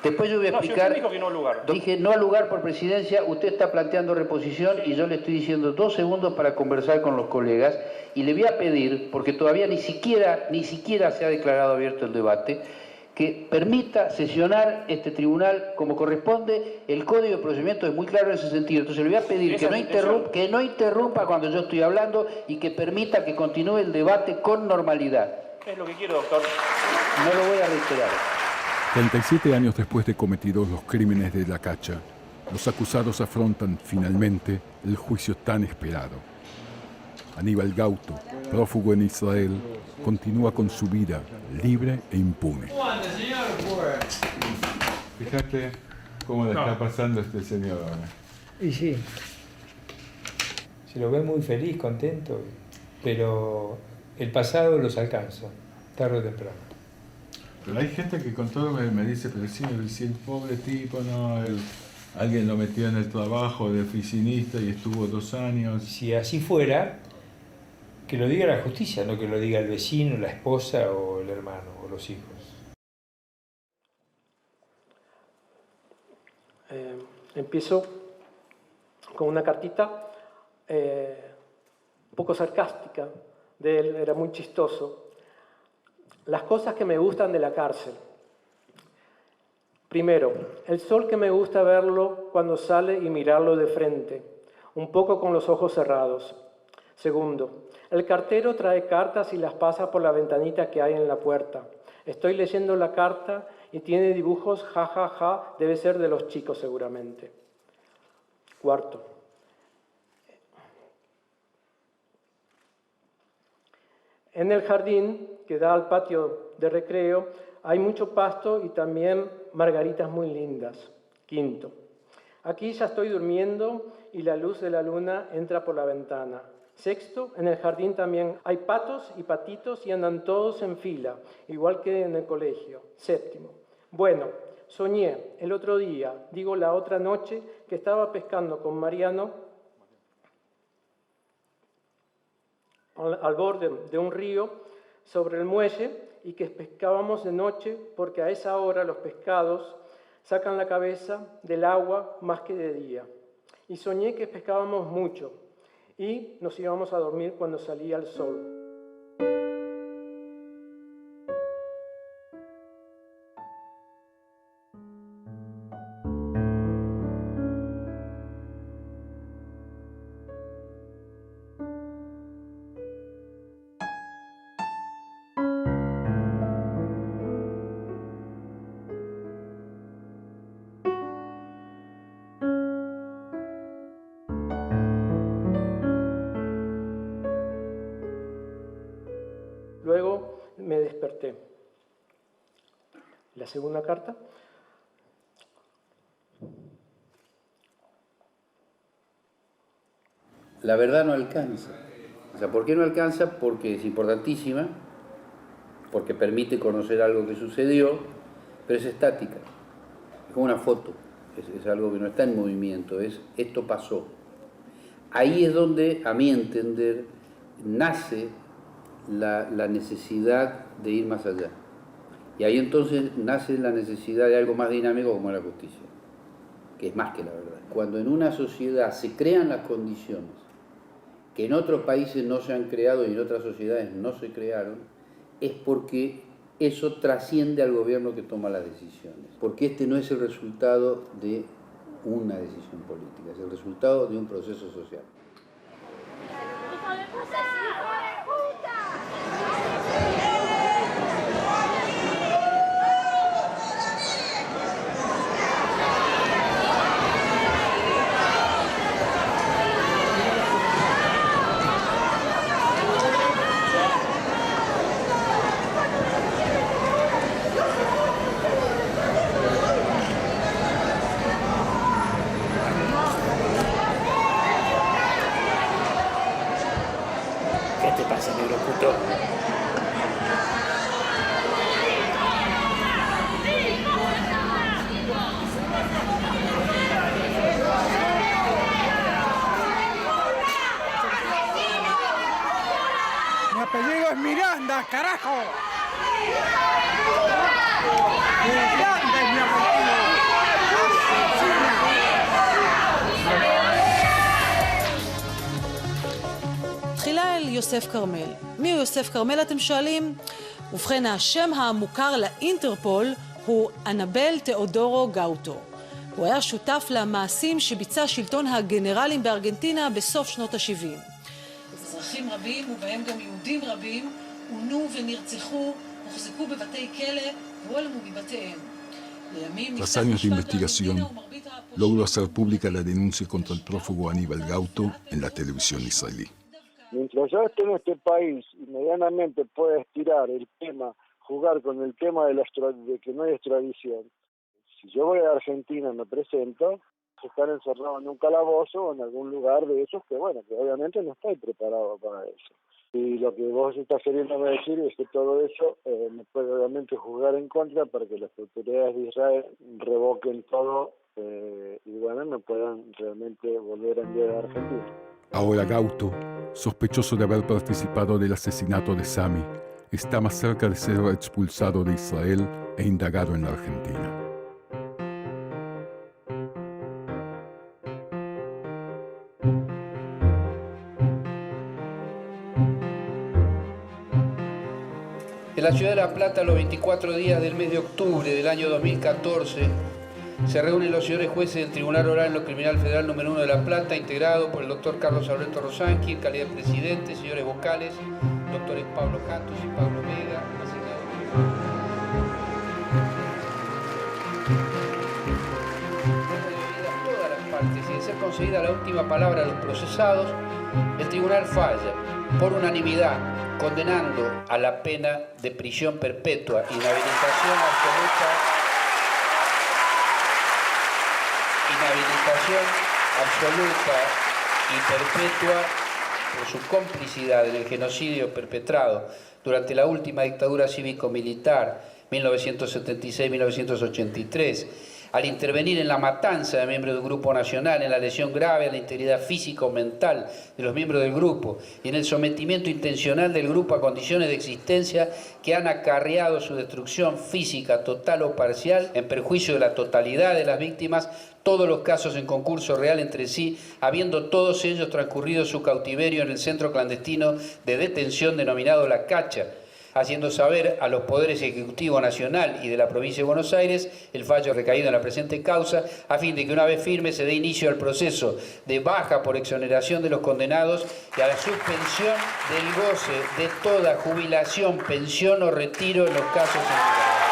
Después yo voy a explicar... No, si usted dijo que no al lugar. Dije no al lugar por presidencia, usted está planteando reposición y yo le estoy diciendo 2 segundos para conversar con los colegas y le voy a pedir, porque todavía ni siquiera se ha declarado abierto el debate, que permita sesionar este tribunal como corresponde. El Código de Procedimiento es muy claro en ese sentido. Entonces le voy a pedir que no interrumpa cuando yo estoy hablando y que permita que continúe el debate con normalidad. Es lo que quiero, doctor. No lo voy a reiterar. 37 años después de cometidos los crímenes de La Cacha, los acusados afrontan finalmente el juicio tan esperado. Aníbal Gauto, prófugo en Israel, continúa con su vida libre e impune. Fíjate cómo le está pasando a este señor ahora. Y sí, se lo ve muy feliz, contento, pero el pasado los alcanza, tarde o temprano. Pero hay gente que con todo me dice, pero sí, si el pobre tipo, no, alguien lo metió en el trabajo de oficinista y estuvo 2 años. Si así fuera, que lo diga la justicia, no que lo diga el vecino, la esposa o el hermano o los hijos. Empiezo con una cartita un poco sarcástica de él, era muy chistoso. Las cosas que me gustan de la cárcel. Primero, el sol que me gusta verlo cuando sale y mirarlo de frente, un poco con los ojos cerrados. Segundo, el cartero trae cartas y las pasa por la ventanita que hay en la puerta. Estoy leyendo la carta y tiene dibujos, ja, ja, ja, debe ser de los chicos seguramente. Cuarto, en el jardín que da al patio de recreo hay mucho pasto y también margaritas muy lindas. Quinto, aquí ya estoy durmiendo y la luz de la luna entra por la ventana. Sexto, en el jardín también hay patos y patitos y andan todos en fila, igual que en el colegio. Séptimo, bueno, soñé el otro día, digo la otra noche, que estaba pescando con Mariano al borde de un río sobre el muelle y que pescábamos de noche porque a esa hora los pescados sacan la cabeza del agua más que de día. Y soñé que pescábamos mucho y nos íbamos a dormir cuando salía el sol. Luego me desperté. La segunda carta. La verdad no alcanza. O sea, ¿por qué no alcanza? Porque es importantísima, porque permite conocer algo que sucedió, pero es estática. Es como una foto, es algo que no está en movimiento, es esto pasó. Ahí es donde, a mi entender, nace la necesidad de ir más allá. Y ahí entonces nace la necesidad de algo más dinámico como la justicia, que es más que la verdad. Cuando en una sociedad se crean las condiciones que en otros países no se han creado y en otras sociedades no se crearon, es porque eso trasciende al gobierno que toma las decisiones. Porque este no es el resultado de una decisión política, es el resultado de un proceso social. carajo! תחילה אל יוסף כרמל. מי הוא יוסף כרמל אתם שואלים? ובכן, השם המוכר לאינטרפול הוא אנבל תאודורו גאוטו. הוא היה שותף למעשים שביצע שלטון הגנרלים בארגנטינה בסוף שנות ה-70. אזרחים רבים, ובהם גם יהודים רבים, עונו ונרצחו, הוחזקו בבתי כלא והועלמו מבתיהם. Tras años de investigación, logró hacer pública la denuncia contra el prófugo Aníbal Gauto en la televisión israelí. Mientras yo esté en este país y medianamente pueda estirar el tema, jugar con el tema de que no hay extradición, si yo voy a Argentina y me presento, estar encerrado en un calabozo o en algún lugar de esos que, bueno, que obviamente no estoy preparado para eso. Y lo que vos estás queriéndome decir es que todo eso me puede obviamente jugar en contra para que las autoridades de Israel revoquen todo y bueno, me puedan realmente volver a enviar a Argentina. Ahora Gauto, sospechoso de haber participado del asesinato de Sami, está más cerca de ser expulsado de Israel e indagado en la Argentina. En la ciudad de La Plata, los 24 días del mes de octubre del año 2014, se reúnen los señores jueces del Tribunal Oral en lo Criminal Federal número 1 de La Plata, integrado por el doctor Carlos Alberto Rosanqui, en calidad de presidente, señores vocales, doctores Pablo Cantos y Pablo Vega, todas las partes, y de ser conseguida la última palabra de los procesados, el tribunal falla por unanimidad, condenando a la pena de prisión perpetua, inhabilitación absoluta y perpetua por su complicidad en el genocidio perpetrado durante la última dictadura cívico-militar, 1976-1983, al intervenir en la matanza de miembros del Grupo Nacional, en la lesión grave a la integridad física o mental de los miembros del grupo y en el sometimiento intencional del grupo a condiciones de existencia que han acarreado su destrucción física total o parcial en perjuicio de la totalidad de las víctimas, todos los casos en concurso real entre sí, habiendo todos ellos transcurrido su cautiverio en el centro clandestino de detención denominado La Cacha, haciendo saber a los poderes ejecutivo nacional y de la provincia de Buenos Aires el fallo recaído en la presente causa, a fin de que una vez firme se dé inicio al proceso de baja por exoneración de los condenados y a la suspensión del goce de toda jubilación, pensión o retiro en los casos señalados.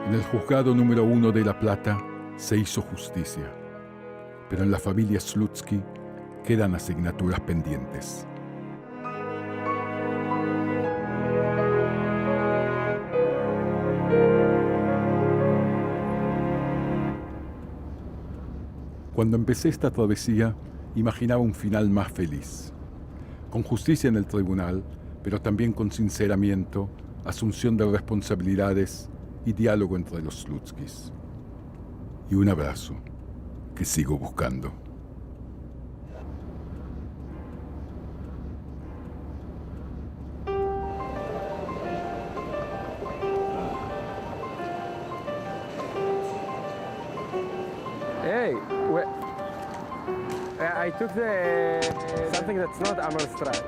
En el juzgado número 1 de La Plata se hizo justicia, pero en la familia Slutsky quedan asignaturas pendientes. Cuando empecé esta travesía, imaginaba un final más feliz, con justicia en el tribunal, pero también con sinceramiento asunción de responsabilidades y diálogo entre los Slutskis. Y un abrazo que sigo buscando. Hey, I took something that's not Amalstraat.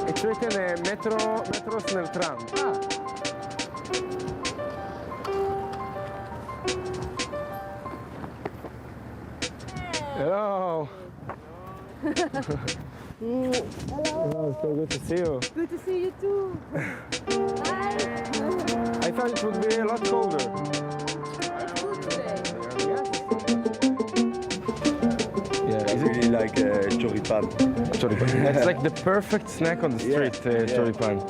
It's written Metro Snelltram. Hello. Hello. Oh, so good to see you. Good to see you too. Hi. I thought it would be a lot colder. It's good today. Yeah, I really like choripan. Choripan. It's like the perfect snack on the street, choripan.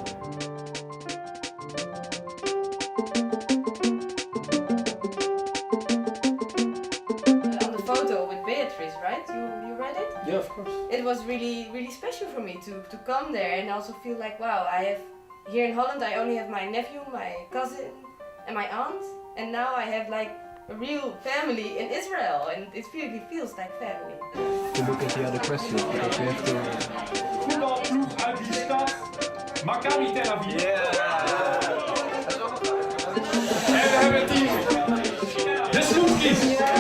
On the photo with Beatrice, right? You read it? Yeah, of course. It was really special for me to come there and also feel like, wow, I have, here in Holland I only have my nephew, my cousin and my aunt, and now I have like a real family in Israel, and it really feels like family. To look at the other questions, because we have to... Voetbalploeg uit die stad, Maccabi Tel Aviv. En we hebben het hier, de Slutskis.